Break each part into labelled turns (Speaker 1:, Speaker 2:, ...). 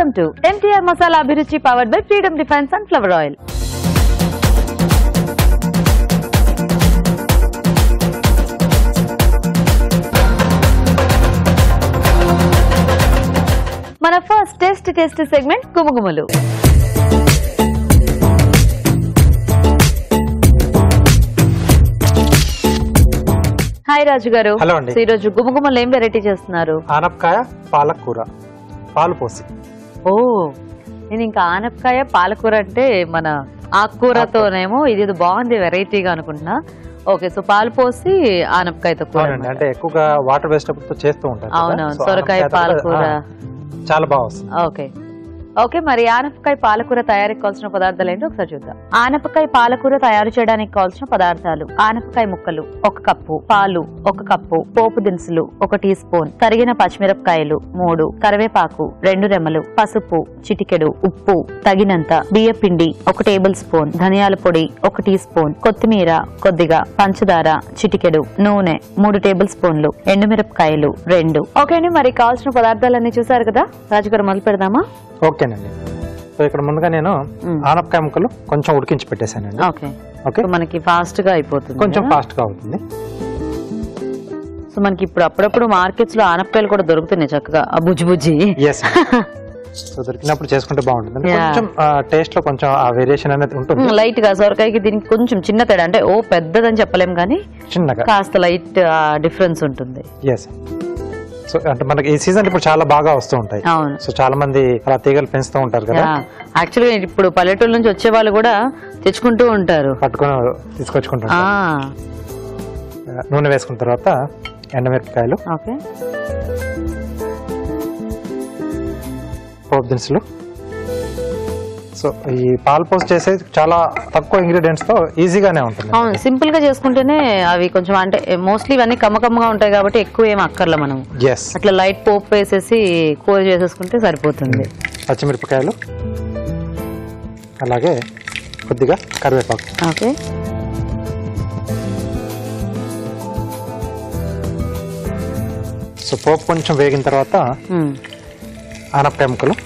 Speaker 1: Welcome to MTR Masala Abhiruchi powered by Freedom Refined Sunflower Oil. మన first taste segment గుమగుమలు. Hi రాజు గారు.
Speaker 2: Hello అండి.
Speaker 1: ఈ రోజు గుమగుమలు ఏం వెరైటీ చేస్తున్నారు?
Speaker 2: ఆనపకాయ పాలకూర పాలు పోసి.
Speaker 1: ఓ, నేను ఇంకా ఆనపకాయ పాలకూర అంటే మన ఆకుకూరతోనేమో ఇది బాగుంది వెరైటీగా అనుకుంటున్నా. ఓకే, సో పాలు పోసి ఆనపకాయతో కూర
Speaker 2: అంటే ఎక్కువగా వాటర్ వెజిటబుల్ తో చేస్తూ ఉంటారు.
Speaker 1: అవునవును, సొరకాయ పాలకూర
Speaker 2: చాలా బాగా వస్తుంది.
Speaker 1: ఓకే ఓకే, మరి ఆనపకాయ పాలకూర తయారీకి కావాల్సిన పదార్థాలు ఏంటో ఒకసారి చూద్దాం. ఆనపకాయ పాలకూర తయారు చేయడానికి కావాల్సిన పదార్థాలు: ఆనపకాయ ముక్కలు 1 కప్పు, పాలు 1 కప్పు, పోపు దినుసులు 1 టీ స్పూన్, తరిగిన పచ్చిమిరపకాయలు 3, కరివేపాకు 2 రెమ్మలు, పసుపు చిటికెడు, ఉప్పు తగినంత, బియ్య పిండి 1 టేబుల్ స్పూన్, ధనియాల పొడి 1 టీ స్పూన్, కొత్తిమీర కొద్దిగా, పంచదార చిటికెడు, నూనె 3 టేబుల్ స్పూన్లు, ఎండుమిరపకాయలు 2. ఓకే అండి, మరి కావాల్సిన పదార్థాలన్నీ చూసారు కదా, రాజుగారు మొదలు పెడదామా?
Speaker 2: ఓకేనండి. సో ఇక్కడ ముందుగా నేను ఆనపకాయ ముక్కలు కొంచెం ఉడికించి పెట్టేశానండి.
Speaker 1: ఓకే ఓకే, మనకి ఫాస్ట్ గా అయిపోతుంది,
Speaker 2: కొంచెం ఫాస్ట్ గా అవుతుంది.
Speaker 1: సో మనకి ఇప్పుడు అప్పుడప్పుడు మార్కెట్స్ లో ఆనపకాయలు కూడా దొరుకుతున్నాయి చక్కగా, ఆ బుజ్జి బుజ్జి.
Speaker 2: సో దొరికినప్పుడు చేసుకుంటే బాగుంటుంది. కొంచెం టేస్ట్ లో కొంచెం ఆ వేరియేషన్ అనేది ఉంటుంది.
Speaker 1: లైట్ గా సొరకాయకి దీనికి కొంచెం చిన్న తేడా, అంటే ఓ పెద్దదని చెప్పలేం కానీ చిన్నగా కాస్త లైట్ డిఫరెన్స్ ఉంటుంది.
Speaker 2: సో అంటే మనకి ఈ సీజన్ ఇప్పుడు చాలా బాగా వస్తూ ఉంటాయి. సో చాలా మంది అలా తీగలు పెంచుతూ ఉంటారు కదా.
Speaker 1: యాక్చువల్గా ఇప్పుడు పల్లెటూరు నుంచి వచ్చే వాళ్ళు కూడా తెచ్చుకుంటూ ఉంటారు,
Speaker 2: పట్టుకొని తీసుకొచ్చుకుంటారు. నూనె వేసుకున్న తర్వాత ఎండమిరపకాయలు, పోపు దినుసులు. సో ఈ పాలు పోసి చేసేది చాలా తక్కువ ఇంగ్రీడియంట్స్ తో ఈజీగానే ఉంటుంది.
Speaker 1: అవును, సింపుల్ గా చేసుకుంటేనే అవి కొంచెం, అంటే మోస్ట్లీ ఇవన్నీ కమ్మకమ్మగా ఉంటాయి కాబట్టి ఎక్కువ ఏం అక్కర్ల, మనం అట్లా లైట్ పోపు వేసేసి కూర చేసేసుకుంటే సరిపోతుంది.
Speaker 2: పచ్చిమిరపకాయలు, అలాగే కొద్దిగా కరివేపాకు.
Speaker 1: ఓకే,
Speaker 2: సో పోపు కొంచెం వేగిన తర్వాత ఆనపకాయ ముక్కలు,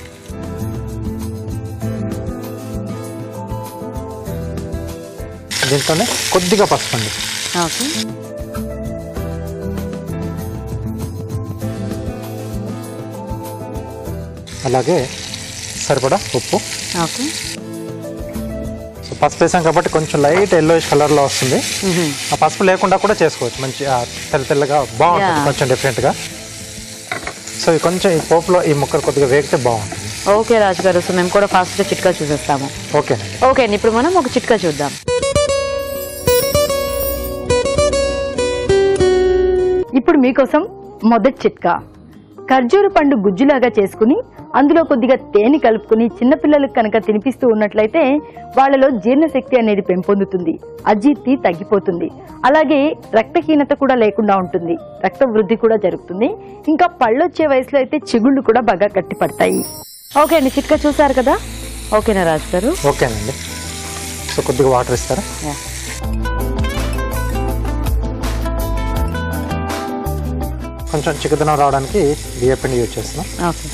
Speaker 2: దీంట్లోనే కొద్దిగా పసుపు అండి. అలాగే సరిపడా ఉప్పు. సో పసుపు వేసాం కాబట్టి కొంచెం లైట్ ఎల్లోయిష్ కలర్ లో వస్తుంది. ఆ పసుపు లేకుండా కూడా చేసుకోవచ్చు, మంచి తెల్ల తెల్లగా బాగుంటుంది, కొంచెం డిఫరెంట్ గా. సో కొంచెం ఈ పోపులో ఈ ముక్కలు కొద్దిగా వేగితే బాగుంటుంది.
Speaker 1: ఓకే రాజు గారు, సో మేము కూడా ఫాస్ట్ గా చిట్కా చూసేస్తాము.
Speaker 2: ఓకే
Speaker 1: అండి, ఇప్పుడు మనం ఒక చిట్కా చూద్దాం.
Speaker 3: ఇప్పుడు మీకోసం మొదటి చిట్కా: ఖర్జూర పండు గుజ్జులాగా చేసుకుని అందులో కొద్దిగా తేనె కలుపుకుని చిన్నపిల్లలకు కనుక తినిపిస్తూ ఉన్నట్లయితే వాళ్ళలో జీర్ణశక్తి అనేది పెంపొందుతుంది, అజీర్తి తగ్గిపోతుంది, అలాగే రక్తహీనత కూడా లేకుండా ఉంటుంది, రక్త వృద్ధి కూడా జరుగుతుంది. ఇంకా పళ్ళొచ్చే వయసులో అయితే చిగుళ్ళు కూడా బాగా గట్టిపడతాయి.
Speaker 1: ఓకే అండి, చిట్కా చూసారు కదా. ఓకేనా రాజు గారు?
Speaker 2: ఓకేనండి. సో కొద్దిగా వాటర్ ఇస్తారా? కొంచెం చిక్కదనం రావడానికి బియ్య పిండి యూజ్ చేస్తున్నాం.
Speaker 1: ఓకే,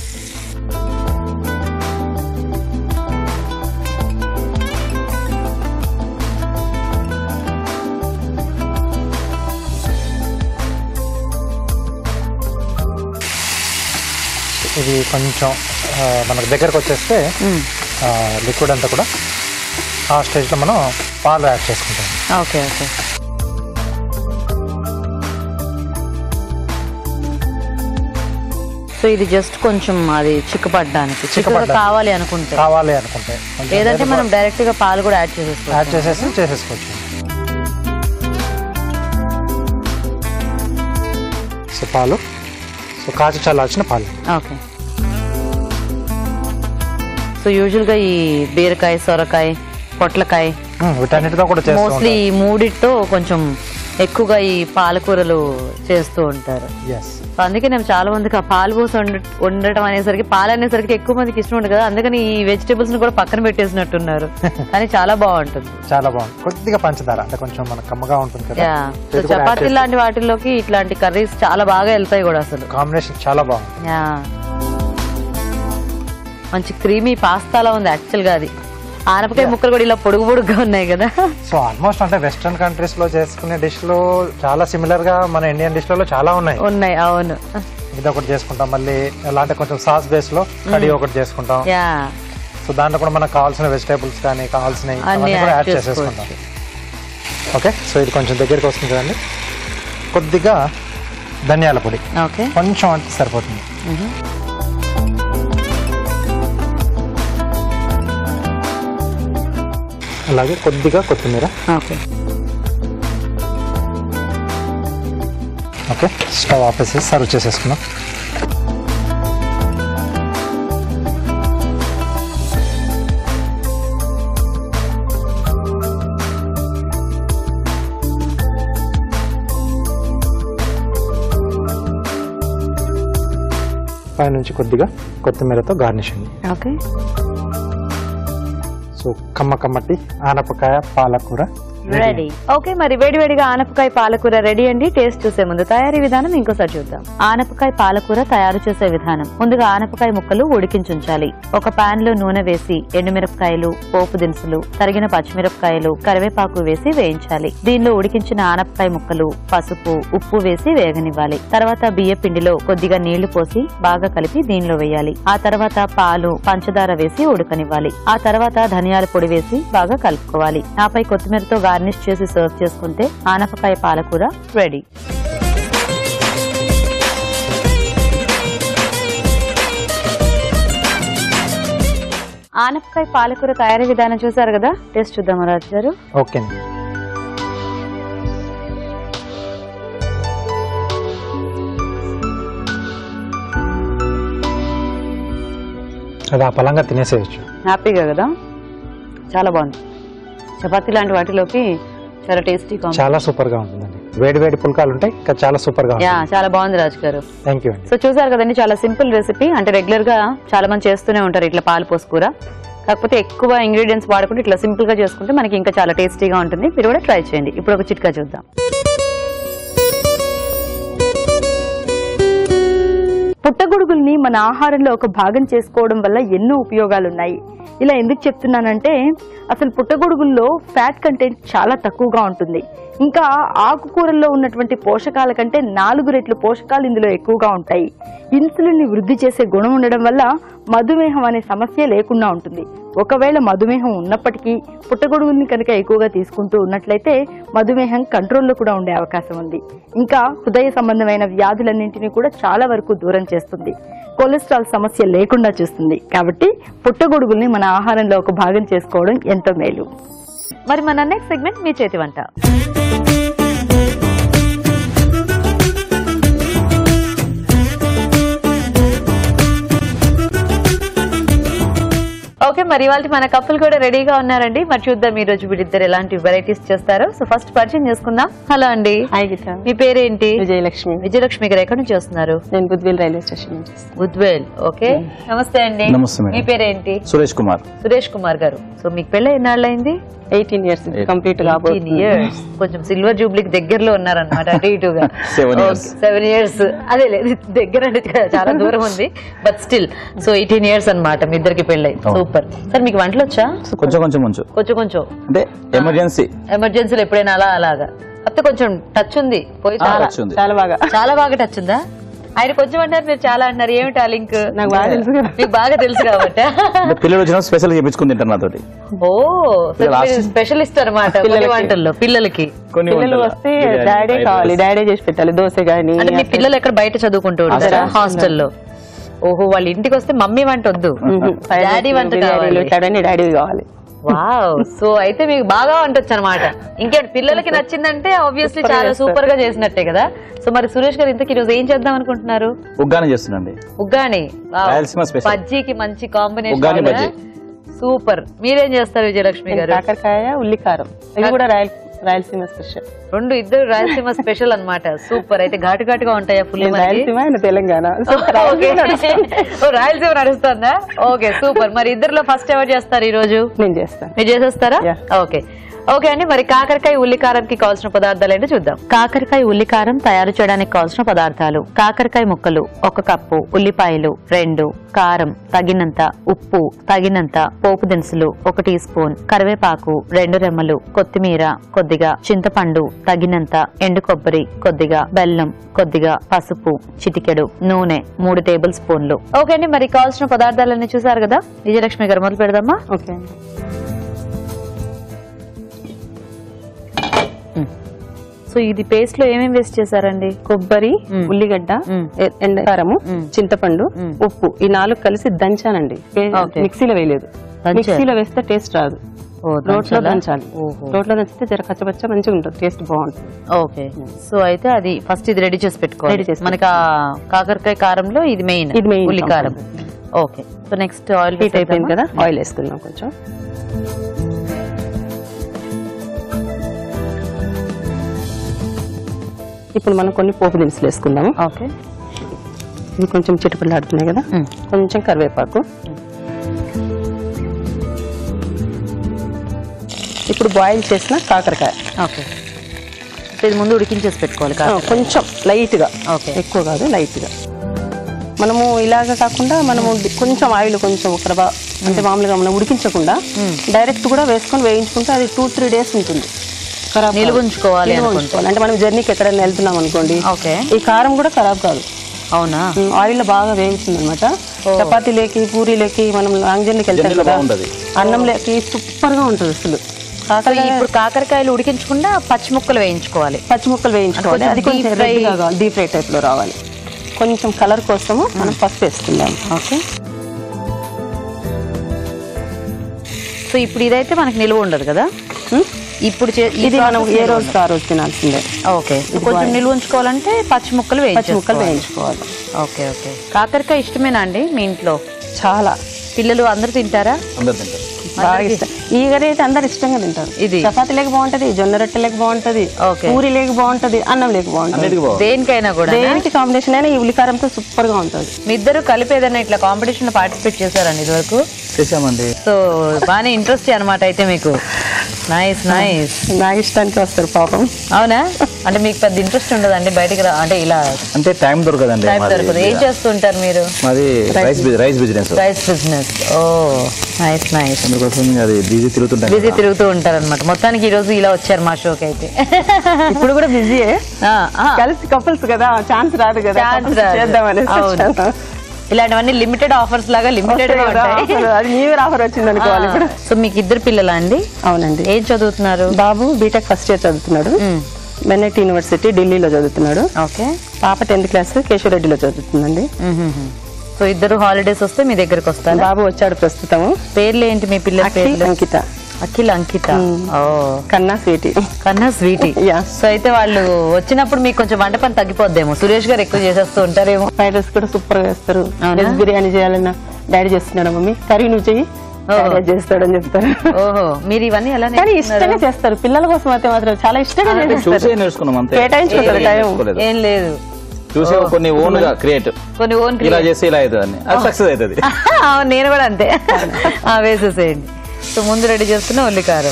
Speaker 2: ఇది కొంచెం మనకు దగ్గరకు వచ్చేస్తే లిక్విడ్ అంతా కూడా ఆ స్టేజ్లో మనం పాలు యాడ్ చేసుకుంటాం.
Speaker 1: ఓకే ఓకే, సో ఇది జస్ట్ కొంచెం అది చిక్కపడడానికి, చిక్కగా కావాలి అనుకుంటే లేదంటే మనం డైరెక్ట్ గా పాలు కూడా యాడ్
Speaker 2: చేసేసుకోవచ్చు. సో పాలు, సో కాచి చల్లార్చిన పాలు.
Speaker 1: ఓకే, సో యూజువల్ గా ఈ బీరకాయ, సొరకాయ, పొట్లకాయ
Speaker 2: వీటన్నిటితో కూడా
Speaker 1: మోస్ట్లీ ఈ మూడిటితో కొంచెం ఎక్కువగా ఈ పాలకూరలు చేస్తూ ఉంటారు. అందుకే నేను చాలా మందికి ఆ పాలు పోసి వండటం అనేసరికి, పాలు అనేసరికి ఎక్కువ మందికి ఇష్టం ఉండదు కదా, అందుకని ఈ వెజిటేబుల్స్ ని కూడా పక్కన పెట్టేసినట్టున్నారు. కానీ చాలా బాగుంటుంది,
Speaker 2: చాలా బాగుంటుంది. కొద్దిగా పంచదార అంటే కొంచెం మన కమ్మగా ఉంటుంది కదా.
Speaker 1: చపాతీ లాంటి వాటిల్లోకి ఇట్లాంటి కర్రీస్ చాలా బాగా వెళ్తాయి కూడా, అసలు
Speaker 2: కాంబినేషన్ చాలా బాగుంది.
Speaker 1: మంచి క్రీమీ పాస్తాలా ఉంది యాక్చువల్ గా. అది ఆనపకాయ ముక్కలు కూడా ఇలా పొడుగు పొడుగుగా ఉన్నాయి కదా.
Speaker 2: సో ఆల్మోస్ట్ అంటే వెస్ట్రన్ కంట్రీస్ లో చేసుకునే డిష్ లో చాలా సిమిలర్ గా మన ఇండియన్ డిష్ లలో చాలా ఉన్నాయి.
Speaker 1: అవును.
Speaker 2: ఇది ఒకటి చేసుకుంటాం, మళ్ళీ ఎలా అంటే కొంచెం సాస్ బేస్ లో కర్రీ ఒకటి చేసుకుంటాం. సో దాంట్లో కూడా మనకు కావాల్సిన వెజిటేబుల్స్ కానీ కావాల్సిన యాడ్ చేసేసుకుంటాం. ఓకే, సో ఇది కొంచెం దగ్గరికి వస్తుంది కదండి. కొద్దిగా ధనియాల పొడి కొంచెం అంటే సరిపోతుంది. అలాగే కొద్దిగా కొత్తిమీర. ఓకే, స్టవ్ ఆపేసి సర్వ్ చేసేసుకున్నాం. పైనుంచి కొద్దిగా కొత్తిమీరతో గార్నిషింగ్.
Speaker 1: ఓకే,
Speaker 2: సో కమ్మటి ఆనపకాయ పాలకూర
Speaker 1: రెడీ. ఓకే, మరి వేడివేడిగా ఆనపకాయ పాలకూర రెడీ అండి. టేస్ట్ చూసే ముందు తయారీ విధానం ఇంకోసారి చూద్దాం. ఆనపకాయ పాలకూర తయారు చేసే విధానం. ముందుగా ఆనపకాయ ముక్కలు ఉడికించుంచాలి. ఒక పాన్ లో నూనె వేసి ఎండుమిరపకాయలు, పోపు దినుసులు, తరిగిన పచ్చిమిరపకాయలు, కరివేపాకు వేసి వేయించాలి. దీనిలో ఉడికించిన ఆనపకాయ ముక్కలు, పసుపు, ఉప్పు వేసి వేగనివ్వాలి. తర్వాత బియ్య పిండిలో కొద్దిగా నీళ్లు పోసి బాగా కలిపి దీనిలో వేయాలి. ఆ తర్వాత పాలు, పంచదార వేసి ఉడకనివ్వాలి. ఆ తర్వాత ధనియాల పొడి వేసి బాగా కలుపుకోవాలి. ఆపై కొత్తిమీరతో గార్నిష్ చేసి సర్వ్ చేసుకుంటే ఆనపకాయ పాలకూర రెడీ. ఆనపకాయ పాలకూర తయారీ విధానం చూసారు కదా. టేస్ట్ చూద్దాం రాజు గారు.
Speaker 2: ఓకే, అది ఆ పలంగా తినేసేయచ్చు
Speaker 1: హ్యాపీగా కదా. చాలా బాగుంది. చపాతీ లాంటి వాటిలోకి చాలా టేస్టీ,
Speaker 2: చాలా సూపర్ గా ఉంటుందండి. వేడి పుల్కాలు ఉంటాయి, చాలా సూపర్ గా.
Speaker 1: చాలా బాగుంది రాజు గారు.
Speaker 2: Thank you.
Speaker 1: సో చూసారు కదండి, చాలా సింపుల్ రెసిపీ. అంటే రెగ్యులర్ గా చాలా మంది చేస్తూనే ఉంటారు ఇట్లా పాలు పోసుకూర. కాకపోతే ఎక్కువ ఇంగ్రీడియంట్స్ వాడకుండా ఇట్లా సింపుల్ గా చేసుకుంటే మనకి ఇంకా చాలా టేస్టీగా ఉంటుంది. మీరు కూడా ట్రై చేయండి. ఇప్పుడు ఒక చిట్కా చూద్దాం.
Speaker 3: పుట్టగొడుగుల్ని మన ఆహారంలో ఒక భాగం చేసుకోవడం వల్ల ఎన్నో ఉపయోగాలున్నాయి. ఇలా ఎందుకు చెప్తున్నానంటే, అసలు పుట్టగొడుగుల్లో ఫ్యాట్ కంటెంట్ చాలా తక్కువగా ఉంటుంది. ఇంకా ఆకుకూరల్లో ఉన్నటువంటి పోషకాల కంటే 4 రెట్లు పోషకాలు ఇందులో ఎక్కువగా ఉంటాయి. ఇన్సులిన్ ని వృద్ధి చేసే గుణం ఉండడం వల్ల మధుమేహం అనే సమస్య లేకుండా ఉంటుంది. ఒకవేళ మధుమేహం ఉన్నప్పటికీ పుట్టగొడుగుల్ని కనుక ఎక్కువగా తీసుకుంటూ ఉన్నట్లయితే మధుమేహం కంట్రోల్లో కూడా ఉండే అవకాశం ఉంది. ఇంకా హృదయ సంబంధమైన వ్యాధులన్నింటినీ కూడా చాలా వరకు దూరం చేస్తుంది. కొలెస్ట్రాల్ సమస్య లేకుండా చూస్తుంది. కాబట్టి పుట్టగొడుగుల్ని మన ఆహారంలో ఒక భాగం చేసుకోవడం ఎంతో మేలు.
Speaker 1: మరి మన నెక్స్ట్ సెగ్మెంట్ మీ చేతి వంట. ఓకే, మరి ఇవాళ మన కప్పులు కూడా రెడీగా ఉన్నారండి. మరి చూద్దాం ఈ రోజు వీళ్ళిద్దరు ఎలాంటి వెరైటీస్ చేస్తారో. సో ఫస్ట్ పరిచయం చేసుకుందాం. హలో అండి.
Speaker 4: హాయ్ గీత.
Speaker 1: మీ పేరేంటి?
Speaker 4: విజయలక్ష్మి.
Speaker 1: విజయలక్ష్మి గారు ఎక్కడి నుంచి వస్తున్నారు?
Speaker 4: నేను బుద్వేల్ రైల్వే స్టేషన్ నుంచి.
Speaker 1: బుద్వేల్. ఓకే, నమస్తే అండి.
Speaker 5: నమస్తే మేడం.
Speaker 1: మీ పేరేంటి?
Speaker 5: సురేష్ కుమార్.
Speaker 1: సురేష్ కుమార్ గారు. సో మీకు పెళ్ళి ఎన్నాళ్ళైంది?
Speaker 4: 18 years కంప్లీట్ గా.
Speaker 1: 18 years. కొంచెం సిల్వర్ జూబ్లీకి దగ్గరలో ఉన్నారనమాట. అటు ఇటుగా 7 years. అదే లేదు, దగ్గర అంటే చాలా దూరం ఉంది, బట్ స్టిల్. సో 18 years అనమాట మీ ఇద్దరికి పెళ్ళై. సూపర్. సార్ మీకు వంటలు వచ్చా? కొంచెం
Speaker 5: అంటే
Speaker 1: ఎమర్జెన్సీలో ఎప్పుడైనా అలాగా. కాకపోతే కొంచెం టచ్ ఉంది. పోయి చాలా బాగా టచ్ ఉందా? ఆయన కొంచెం అంటారు, మీరు చాలా అంటారు. ఏమిటి ఆ లింక్?
Speaker 4: నాకు బాగా తెలుసు.
Speaker 1: మీకు బాగా తెలుసు కాబట్టి
Speaker 5: పిల్లలు వచ్చిన స్పెషల్ చేపించుకుని తింటారు నాతోటి.
Speaker 1: ఓ, స్పెషలిస్ట్ అనమాట వంటల్లో. పిల్లలకి
Speaker 4: పిల్లలు వస్తే డాడీ కావాలి, డాడీ చేసి పెట్టాలి. దోశ గానీ.
Speaker 1: అంటే మీ పిల్లలు ఎక్కడ బయట చదువుకుంటూ ఉంటారా? హాస్టల్లో. ఓహో, వాళ్ళ ఇంటికి వస్తే మమ్మీ వంట వద్దు, డాడీ వంట కావాలి.
Speaker 4: డాడీ కావాలి.
Speaker 1: వావ్. సో అయితే మీకు బాగా వంటొచ్చు అనమాట. ఇంకేంటి, పిల్లలకి నచ్చిందంటే ఆబ్వియస్లీ చాలా సూపర్ గా చేసినట్టే కదా. సో మరి సురేష్ గారు ఇంతకీ ఈరోజు ఏం చేద్దాం అనుకుంటున్నారు?
Speaker 5: ఉగ్గాని చేస్తున్నాండి.
Speaker 1: ఉగ్గాని. బజ్జీకి మంచి కాంబినేషన్. సూపర్. మీరేం చేస్తారు విజయలక్ష్మి గారు?
Speaker 4: కాకరకాయ ఉల్లికారం. ఇది కూడా రాయలసీమ స్పెషల్.
Speaker 1: ఇద్దరు రాయలసీమ స్పెషల్ అన్నమాట. సూపర్. అయితే ఘాటుగా ఉంటాయా? ఫుల్
Speaker 4: రాయలసీమ, తెలంగాణ.
Speaker 1: రాయలసీమ నడుస్తుందా? Okay, super. మరి ఇద్దరులో ఫస్ట్ ఎవరు చేస్తారు ఈ రోజు?
Speaker 4: నేను చేస్తాను.
Speaker 1: మీరు చేసేస్తారా? ఓకే. ఓకే అండి, మరి కాకరకాయ ఉల్లికారంకి కావాల్సిన పదార్థాలు ఏంటో చూద్దాం. కాకరకాయ ఉల్లికారం తయారు చేయడానికి కావాల్సిన పదార్థాలు: కాకరకాయ ముక్కలు 1 కప్పు, ఉల్లిపాయలు 2, కారం తగినంత, ఉప్పు తగినంత, పోపు దినుసులు 1 టీ స్పూన్, కరివేపాకు 2 రెమ్మలు, కొత్తిమీర కొద్దిగా, చింతపండు తగినంత, ఎండు కొబ్బరి కొద్దిగా, బెల్లం కొద్దిగా, పసుపు చిటికెడు, నూనె 3 టేబుల్ స్పూన్లు. ఓకే అండి, మరి కావాల్సిన పదార్థాలన్నీ చూసారు కదా. విజయలక్ష్మి గారు మొదలు పెడదామా?
Speaker 4: ఓకే అండి.
Speaker 1: సో ఇది పేస్ట్ లో ఏమేమి వేస్ట్ చేశారండి?
Speaker 4: కొబ్బరి, ఉల్లిగడ్డ, ఎండకారము, చింతపండు, ఉప్పు ఈ 4 కలిసి దంచానండి. మిక్సీలో వేయలేదు. మిక్సీలో వేస్తే టేస్ట్ రాదు. రోట్లో దంచాలి. రోట్లో దంచితే జర కచ్చపచ్చ మంచిగా ఉంటుంది, టేస్ట్ బాగుంటుంది.
Speaker 1: ఓకే, సో అయితే అది ఫస్ట్ ఇది రెడీ చేసి పెట్టుకోవాలి. మనకి కాకరకాయ కారంలో ఇది మెయిన్, ఉల్లికారం. Okay, so next oil
Speaker 4: heat అయిపోయింది కదా, ఆయిల్ వేసుకుందాం కొంచెం. ఇప్పుడు మనం కొన్ని పోపు దినుసులు వేసుకుందాము.
Speaker 1: ఓకే,
Speaker 4: ఇవి కొంచెం చిటపటలాడుతున్నాయి కదా, కొంచెం కరివేపాకు. ఇప్పుడు బాయిల్ చేసిన కాకరకాయ.
Speaker 1: ఓకే, ఇది ముందు ఉడికించేసి పెట్టుకోవాలి
Speaker 4: కొంచెం లైట్ గా, ఎక్కువ కాదు, లైట్ గా. మనము ఇలాగా కాకుండా మనము కొంచెం ఆయిల్ కొంచెం ఒక అంటే మామూలుగా మనం ఉడికించకుండా డైరెక్ట్ కూడా వేసుకొని వేయించుకుంటే అది 2-3 డేస్ ఉంటుంది.
Speaker 1: నిల్వ ఉంచుకోవాలి.
Speaker 4: అంటే మనం జర్నీకి ఎక్కడైనా వెళ్తున్నాం అనుకోండి, ఈ కారం కూడా ఖరాబ్ కాదు.
Speaker 1: అవునా?
Speaker 4: ఆయిల్ బాగా వేగుతుంది అనమాట. చపాతీలోకి, పూరీలోకి, మనం లాంగ్ జర్నీకి వెళ్తాం కదా, అన్నంలోకి సూపర్ గా ఉంటుంది అసలు.
Speaker 1: ఇప్పుడు కాకరకాయలు ఉడికించకుండా పచ్చి ముక్కలు వేయించుకోవాలి.
Speaker 4: అది కొంచెం డీప్ ఫ్రై టైప్ లో రావాలి. కొంచెం కలర్ కోసము మనం పసుపు వేసుకుందాం.
Speaker 1: ఓకే, సో ఇప్పుడు ఇదైతే మనకి నిల్వ ఉండదు కదా. ఇప్పుడు
Speaker 4: ఇది మనం ఏ రోజు ఆ రోజు తినాల్సిందే.
Speaker 1: ఓకే, కొంచెం నిల్వ ఉంచుకోవాలంటే పచ్చి ముక్కలు
Speaker 4: వేయించుకోవాలి.
Speaker 1: ఓకే ఓకే, కాకరకాయ ఇష్టమేనా అండి మీ ఇంట్లో?
Speaker 4: చాలా.
Speaker 1: పిల్లలు అందరు తింటారా?
Speaker 5: అందరు తింటారు,
Speaker 4: బాగా ఇష్టం. ఈ కర్రీ అయితే అందరు ఇష్టంగా తింటారు. ఇది చపాతీ లేక బాగుంటది, జొన్న రొట్టె లేక బాగుంటది, పూరి లేక బాగుంటది, అన్నం లేక బాగుంటది.
Speaker 1: దేనికైనా కూడా,
Speaker 4: దేనికి కాంబినేషన్ అయినా ఈ ఉల్లికారంతో సూపర్ గా ఉంటుంది.
Speaker 1: మీ ఇద్దరు కలిపి ఏదైనా ఇట్లా కాంపిటీషన్ లో పార్టిసిపేట్ చేశారండి ఇది వరకు?
Speaker 5: చేసామండి.
Speaker 1: సో బాగానే ఇంట్రెస్ట్ అనమాట అయితే మీకు. Nice nice.
Speaker 4: నా ఇష్టానికి వస్తారు పాపం.
Speaker 1: అవునా? అంటే మీకు పెద్ద ఇంట్రెస్ట్ ఉండదండి బయటికి అంటే ఇలా?
Speaker 5: అంటే టైం దొరకదండి.
Speaker 1: ఏం చేస్తుంటారు మీరు?
Speaker 5: మాది రైస్ బిజినెస్.
Speaker 1: ఓ నైస్ నైస్.
Speaker 5: అందుకోసం అది బిజీ
Speaker 1: తిరుగుతూ ఉంటారు అనమాట. మొత్తానికి ఈ రోజు ఇలా వచ్చారు మా షోకి అయితే.
Speaker 4: ఇప్పుడు కూడా బిజీయే, కలిసి కపుల్స్ కదా, ఛాన్స్ రాదు కదా చేద్దామని.
Speaker 1: ఇలాంటివన్నీ లిమిటెడ్ ఆఫర్స్ లాగా లిమిటెడ్
Speaker 4: న్యూ ఇయర్ ఆఫర్ వచ్చింది అనుకోవాలి.
Speaker 1: సో మీకు 2 పిల్లలా అండి?
Speaker 4: అవునండి.
Speaker 1: ఏం చదువుతున్నారు?
Speaker 4: బాబు బీటెక్ ఫస్ట్ ఇయర్ చదువుతున్నాడు, మెన్నెట్ యూనివర్సిటీ ఢిల్లీలో చదువుతున్నాడు.
Speaker 1: ఓకే.
Speaker 4: పాప 10th క్లాస్ కేశవరెడ్డిలో చదువుతుందండి.
Speaker 1: సో ఇద్దరు హాలిడేస్ వస్తే మీ దగ్గరకు వస్తారు?
Speaker 4: బాబు వచ్చాడు ప్రస్తుతం.
Speaker 1: పేర్లు ఏంటి మీ పిల్లల పేర్లు?
Speaker 4: అంకిత.
Speaker 1: అఖిల్, అంకిత,
Speaker 4: కన్నా స్వీటీ.
Speaker 1: సో అయితే వాళ్ళు వచ్చినప్పుడు మీకు కొంచెం వంట పని తగ్గిపోద్దేమో, సురేష్ గారు ఎక్కువ చేసేస్తూ ఉంటారేమో.
Speaker 4: ఫ్రైడ్ రైస్ కూడా సూపర్ గా వేస్తారు. బిర్యానీ చేయాలన్నా డాడీ చేస్తున్నాడు, మమ్మీ కర్రీ నువ్వు చెయ్యి చేస్తాడని చెప్తారు.
Speaker 1: ఓహో, మీరు ఇవన్నీ ఎలా?
Speaker 4: కానీ ఇష్టంగా చేస్తారు, పిల్లల కోసం అయితే మాత్రం చాలా ఇష్టంగా కేటాయించుకుంటారు టైం.
Speaker 1: ఏం లేదు,
Speaker 5: చూసి కొన్ని ఓన్ గా క్రియేట్,
Speaker 1: కొన్ని ఓన్
Speaker 5: ఇలా చేసి ఇలా అవుతుంది, అది సక్సెస్ అవుతుంది.
Speaker 1: నేను కూడా అంతే వేసేసేయండి. సో ముందు రెడీ చేసుకున్న ఉల్లికారం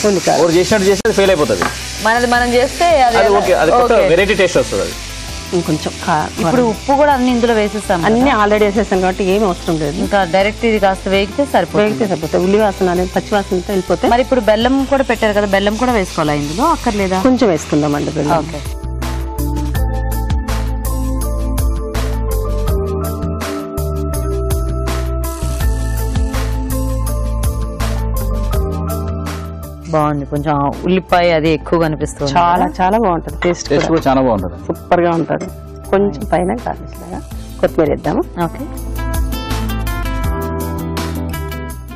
Speaker 5: చేసినట్టు చేస్తే ఫెయిల్ అయిపోతుంది.
Speaker 1: మనది మనం చేస్తే
Speaker 5: వెరైటీ టేస్ట్ వస్తుంది. అది
Speaker 4: ఇంకొంచెం
Speaker 1: ఇప్పుడు ఉప్పు కూడా అన్ని ఇందులో వేసేస్తాం,
Speaker 4: అన్ని ఆల్రెడీ వేసేస్తాం కాబట్టి ఏమి అవసరం లేదు.
Speaker 1: ఇంకా డైరెక్ట్ ఇది కాస్త వేగితే సరిపోతుంది.
Speaker 4: ఉల్లి వాసన అనేది పచ్చి వాసనతో వెళ్ళిపోతే.
Speaker 1: మరి ఇప్పుడు బెల్లం కూడా పెట్టారు కదా, బెల్లం కూడా వేసుకోవాలా ఇందులో? అక్కర్లేదా?
Speaker 4: కొంచెం వేసుకుందామండి బెల్లం.
Speaker 1: ఓకే. బాగుంది, కొంచెం ఉల్లిపాయ అది ఎక్కువగా అనిపిస్తుంది.
Speaker 4: చాలా చాలా బాగుంటుంది, టేస్ట్
Speaker 5: కూడా చాలా బాగుంటుంది,
Speaker 4: సూపర్ గా ఉంటుంది. కొంచెం పైన గార్నిష్ లాగా కొత్తిమీర వేద్దాము.
Speaker 1: ఓకే,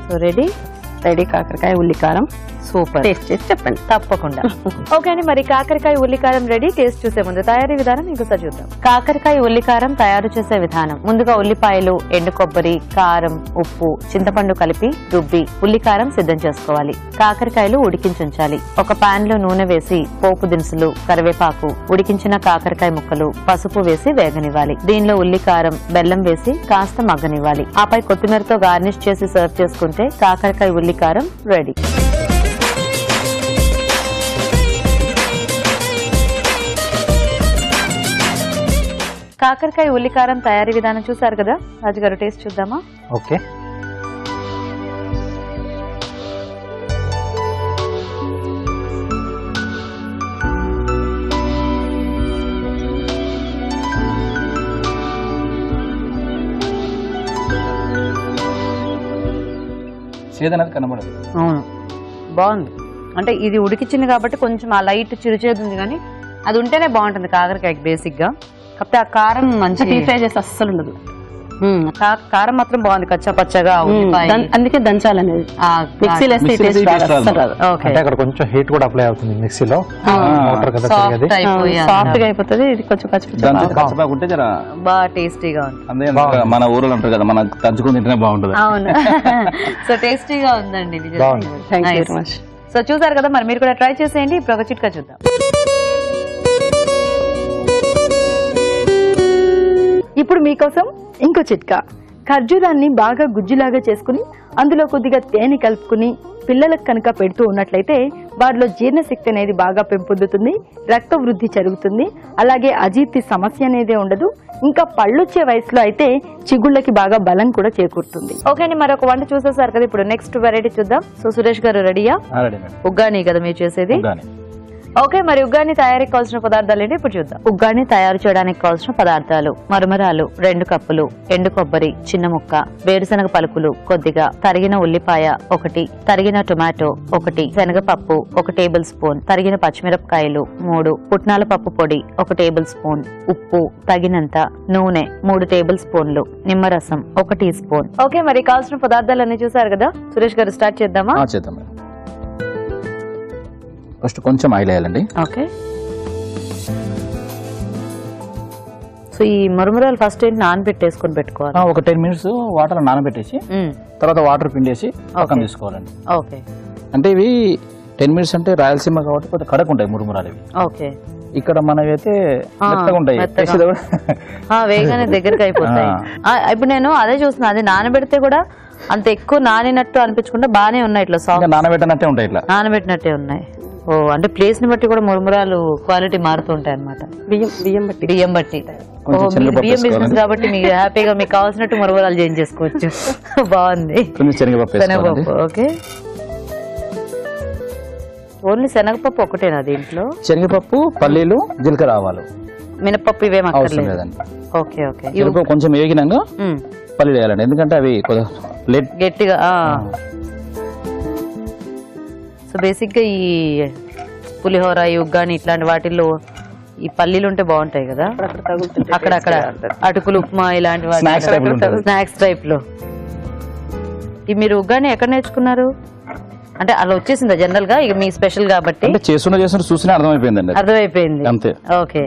Speaker 1: సో రెడీ
Speaker 4: కాకరకాయ ఉల్లికారం.
Speaker 1: సూపర్,
Speaker 4: టేస్ట్ చేసి చెప్పండి.
Speaker 1: తప్పకుండా. ఓకే అండి, మరి కాకరకాయ ఉల్లికారం రెడీ. టేస్ట్ చూసే ముందు తయారీ విధానం ఇంకోసారి చూద్దాం. కాకరకాయ ఉల్లికారం తయారు చేసే విధానం: ముందుగా ఉల్లిపాయలు, ఎండు కొబ్బరి, కారం, ఉప్పు, చింతపండు కలిపి రుబ్బి ఉల్లికారం సిద్ధం చేసుకోవాలి. కాకరకాయలు ఉడికించుంచాలి. ఒక పాన్ లో నూనె వేసి పోపు దినుసులు, కరివేపాకు, ఉడికించిన కాకరకాయ ముక్కలు, పసుపు వేసి వేగనివ్వాలి. దీనిలో ఉల్లికారం, బెల్లం వేసి కాస్త మగ్గనివ్వాలి. ఆపై కొత్తిమీరతో గార్నిష్ చేసి సర్వ్ చేసుకుంటే కాకరకాయ ఉల్లికారం రెడీ. కాకరకాయ ఉల్లికారం తయారీ విధానం చూసారు కదా రాజుగారు, టేస్ట్ చూద్దామా?
Speaker 2: ఓకే.
Speaker 5: చేదనది కనబడదు.
Speaker 1: అవును, బాగుంది. అంటే ఇది ఉడికిచ్చింది కాబట్టి కొంచెం ఆ లైట్ చిరుచేది ఉంది, కానీ అది ఉంటేనే బాగుంటుంది కాకరకాయకి బేసిక్ గా. కాకపోతే ఆ కారం మంచి
Speaker 4: డీప్ ఫ్రై చేస్తే అస్సలు ఉండదు.
Speaker 1: కారం మాత్రం బాగుంది, కచ్చా పచ్చగా.
Speaker 4: అందుకే దంచాలనేది. మిక్సీలో వేస్తే టేస్ట్ అస్సలు రాదు.
Speaker 2: అంటే అక్కడ కొంచెం హీట్ కూడా అప్లై అవుతుంది మిక్సీలో, మోటార్ కదా తిరిగేది,
Speaker 4: సాఫ్ట్ గా అయిపోతుంది. ఇది కొంచెం
Speaker 5: ఉంటే జర
Speaker 1: బాగా టేస్టీగా ఉంది.
Speaker 5: అదే మన ఊర్లో ఉంటారు కదా, మనం దంచుకుని తింటేనే బాగుంటుంది.
Speaker 1: అవును. సో టేస్టీగా ఉందండి.
Speaker 4: Thank you very much.
Speaker 1: So చూసారు కదా, మరి మీరు కూడా ట్రై చేసేయండి. ఇప్పుడు ఒక చిట్కా చూద్దాం.
Speaker 3: ఇప్పుడు మీకోసం ఇంకో చిట్కా. ఖర్జూరాన్ని బాగా గుజ్జులాగా చేసుకుని అందులో కొద్దిగా తేనె కలుపుకుని పిల్లలకు కనుక పెడుతూ ఉన్నట్లయితే వారిలో జీర్ణశక్తి అనేది బాగా పెంపొందుతుంది, రక్త వృద్ధి జరుగుతుంది, అలాగే అజీర్తి సమస్య అనేది ఉండదు. ఇంకా పళ్ళొచ్చే వయసులో అయితే చిగుళ్ళకి బాగా బలం కూడా చేకూరుతుంది.
Speaker 1: ఓకే అండి, మరి ఒక వంట చూసేసారు కదా, ఇప్పుడు నెక్స్ట్ వెరైటీ చూద్దాం. సో సురేష్ గారు రెడీయా? ఉగ్గాని కదా మీరు చేసేది? ఓకే, మరి ఉగ్గాని తయారీకి కావాల్సిన పదార్థాలు ఏంటి ఇప్పుడు చూద్దాం. ఉగ్గాని తయారు చేయడానికి కావాల్సిన పదార్థాలు: మరమరాలు 2 కప్పులు, ఎండు కొబ్బరి చిన్న ముక్క, వేరుశనగ పలుకులు కొద్దిగా, తరిగిన ఉల్లిపాయ 1, తరిగిన టొమాటో 1, శనగపప్పు 1 టేబుల్ స్పూన్, తరిగిన పచ్చిమిరపకాయలు 3, పుట్నాల పప్పు పొడి 1 టేబుల్ స్పూన్, ఉప్పు తగినంత, నూనె 3 టేబుల్ స్పూన్లు, నిమ్మరసం 1 టీ స్పూన్. ఓకే, మరి కావాల్సిన పదార్థాలన్నీ చూసారు కదా, సురేష్ గారు స్టార్ట్ చేద్దామా?
Speaker 5: చేద్దాం. ఫస్ట్ కొంచెం ఆయిల్ వేయాలండి.
Speaker 1: ఓకే. సో ఈ మరుమరాలు ఫస్ట్ ఏంటి నానబెట్టేసుకొని పెట్టుకోవాలి?
Speaker 5: ఒక 10 minutes వాటర్ నానబెట్టేసి తర్వాత వాటర్ పిండేసి పక్కన తీసుకోవాలండి.
Speaker 1: ఓకే.
Speaker 5: అంటే ఇవి 10 minutes అంటే రాయలసీమ కాబట్టి కొంచెం కడక ఉంటాయి మురుమురాలు ఇవి.
Speaker 1: ఓకే.
Speaker 5: ఇక్కడ మనవైతే మెత్తగా ఉంటాయి,
Speaker 1: వేగానే దగ్గరికి అయిపోతాయి. ఇప్పుడు నేను అదే చూస్తున్నా, అది నానబెడితే కూడా అంత ఎక్కువ నానినట్టు అనిపించకుండా బానే ఉన్నాయి, ఇట్లా సాఫ్ట్
Speaker 5: నానబెట్టినట్టే ఉంటాయి, ఇట్లా
Speaker 1: నానబెట్టినట్టే ఉన్నాయి. ఓ, అంటే ప్లేస్ ని బట్టి కూడా మురుమురాలు క్వాలిటీ మారుతూ ఉంటాయి అనమాట. బియ్యం బట్టి బియ్యం బిజినెస్ కాబట్టి మీకు హ్యాపీగా మీకు కావాల్సినట్టు మురుమురాలు చేంజ్ చేసుకోవచ్చు. బాగుంది. శనగపప్పు. ఓకే, ఓన్లీ శనగపప్పు ఒకటేనా దీంట్లో?
Speaker 5: శనగపప్పు, పల్లీలు, జీలకర్ర, ఆవాలు,
Speaker 1: మినపప్పు ఇవేం
Speaker 5: అవసరం లేదండి.
Speaker 1: Okay okay.
Speaker 5: జీలకర్ర కొంచెం వేగినాక పల్లీలు వేయాలండి, ఎందుకంటే అవి
Speaker 1: గట్టిగా. సో బేసిక్ గా ఈ పులిహోర, ఈ ఉగ్గాని ఇట్లాంటి వాటిల్లో ఈ పల్లీలు ఉంటే బాగుంటాయి కదా, అక్కడక్కడ అటుకులు, ఉప్మా ఇలాంటి స్నాక్స్ టైప్ లో. ఈ మీరు ఉగ్గాని ఎక్కడ నేర్చుకున్నారు? అంటే అలా వచ్చేసిందా జనరల్ గా, ఇక మీ స్పెషల్ కాబట్టి?
Speaker 5: చేస్తున్న చూసినా అర్థమైపోయిందండి.
Speaker 1: అర్థమైపోయింది,
Speaker 5: అంతే.
Speaker 1: ఓకే.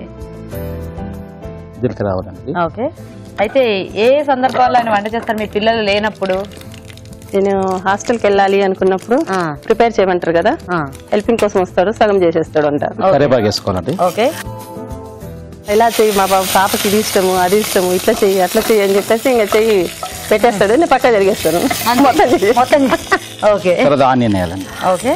Speaker 5: జీలకర్ర రావాలండి.
Speaker 1: ఓకే. అయితే ఏ సందర్భాల్లో ఆయన వంట చేస్తారు మీ పిల్లలు లేనప్పుడు?
Speaker 4: నేను హాస్టల్కి వెళ్ళాలి అనుకున్నప్పుడు ప్రిపేర్ చేయమంటారు కదా, హెల్పింగ్ కోసం వస్తాడు, సగం చేసేస్తాడు అంట.
Speaker 5: కరివేపాకు వేసుకోవాలండి.
Speaker 1: ఓకే.
Speaker 4: ఇలా చెయ్యి, మా పాపకి ఇది ఇష్టము, అది ఇష్టము, ఇట్లా చెయ్యి, అట్లా చెయ్యి అని చెప్పేసి ఇంకా చెయ్యి పెట్టేస్తాడు, నేను పక్క జరిగేస్తాను మొత్తం.
Speaker 1: ఓకే.
Speaker 5: ఆనియన్ వేయాలండి.
Speaker 1: ఓకే.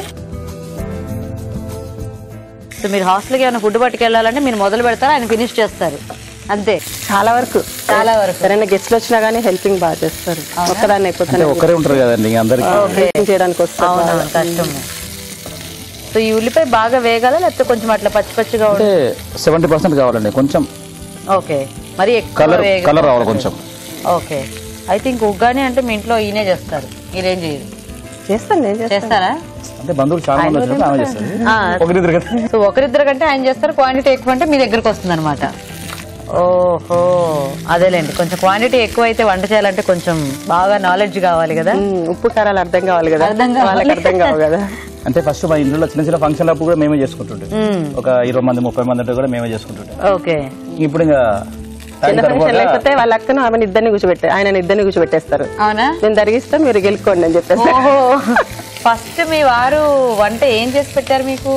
Speaker 1: సో మీరు హాస్టల్కి ఏమైనా ఫుడ్ పట్టుకెళ్ళాలంటే మీరు మొదలు పెడతారు, ఆయన ఫినిష్ చేస్తారు అంతే.
Speaker 4: చాలా వరకు సరైన గెస్ట్లు వచ్చినా గానీ హెల్పింగ్ బాగా చేస్తారు. ఒక్కదాన్ని అయిపోతాను,
Speaker 5: ఒక్కరే ఉంటారు కదండి,
Speaker 4: హెల్పింగ్ చేయడానికి వస్తారు,
Speaker 1: కష్టం. సో ఈ ఉల్లిపాయ బాగా వేగాల లేకపోతే కొంచెం అట్లా పచ్చి పచ్చిగా?
Speaker 5: 70% కావాలండి కొంచెం.
Speaker 1: ఓకే, మరి
Speaker 5: కలర్ రావాలి కొంచెం.
Speaker 1: ఓకే. ఐ థింక్ ఉగ్గాని అంటే మీ ఇంట్లో ఈయనే చేస్తారు, మీరేం చేయరు?
Speaker 4: చేస్తాను.
Speaker 1: చేస్తారా?
Speaker 5: అంటే బంధువులు చాలా మంది వచ్చినప్పుడు ఆమె చేస్తారు.
Speaker 1: సో ఒకరిద్దరు కంటే ఆయన చేస్తారు, క్వాంటిటీ ఎక్కువ అంటే మీ దగ్గరకు వస్తుంది అనమాట. ఓహో, అదేలేండి. కొంచెం క్వాంటిటీ ఎక్కువ అయితే వంట చేయాలంటే కొంచెం బాగా నాలెడ్జ్ కావాలి కదా,
Speaker 4: ఉప్పు కారాలు అర్థం కావాలి కదా, వాళ్ళకి అర్థం కావాలి కదా.
Speaker 5: అంటే ఫస్ట్ మా ఇంట్లో చిన్న చిన్న ఫంక్షన్ అప్పుడు కూడా మేమే చేసుకుంటుంటే, ఒక 20 మంది 30 మంది కూడా మేమే చేసుకుంటుంటే.
Speaker 1: ఓకే.
Speaker 5: ఇప్పుడు ఇంకా
Speaker 4: చిన్న ఫంక్షన్ లేకపోతే వాళ్ళ అక్కను ఆమెను ఇద్దరిని కూర్చోబెట్టారు, ఆయన ఇద్దరిని కూర్చోబెట్టేస్తారు.
Speaker 1: అవునా?
Speaker 4: నేను జరిగిస్తా, మీరు గెలుకోండి అని చెప్పేసి.
Speaker 1: ఫస్ట్ మీ వారు వంట ఏం చేసి పెట్టారు మీకు?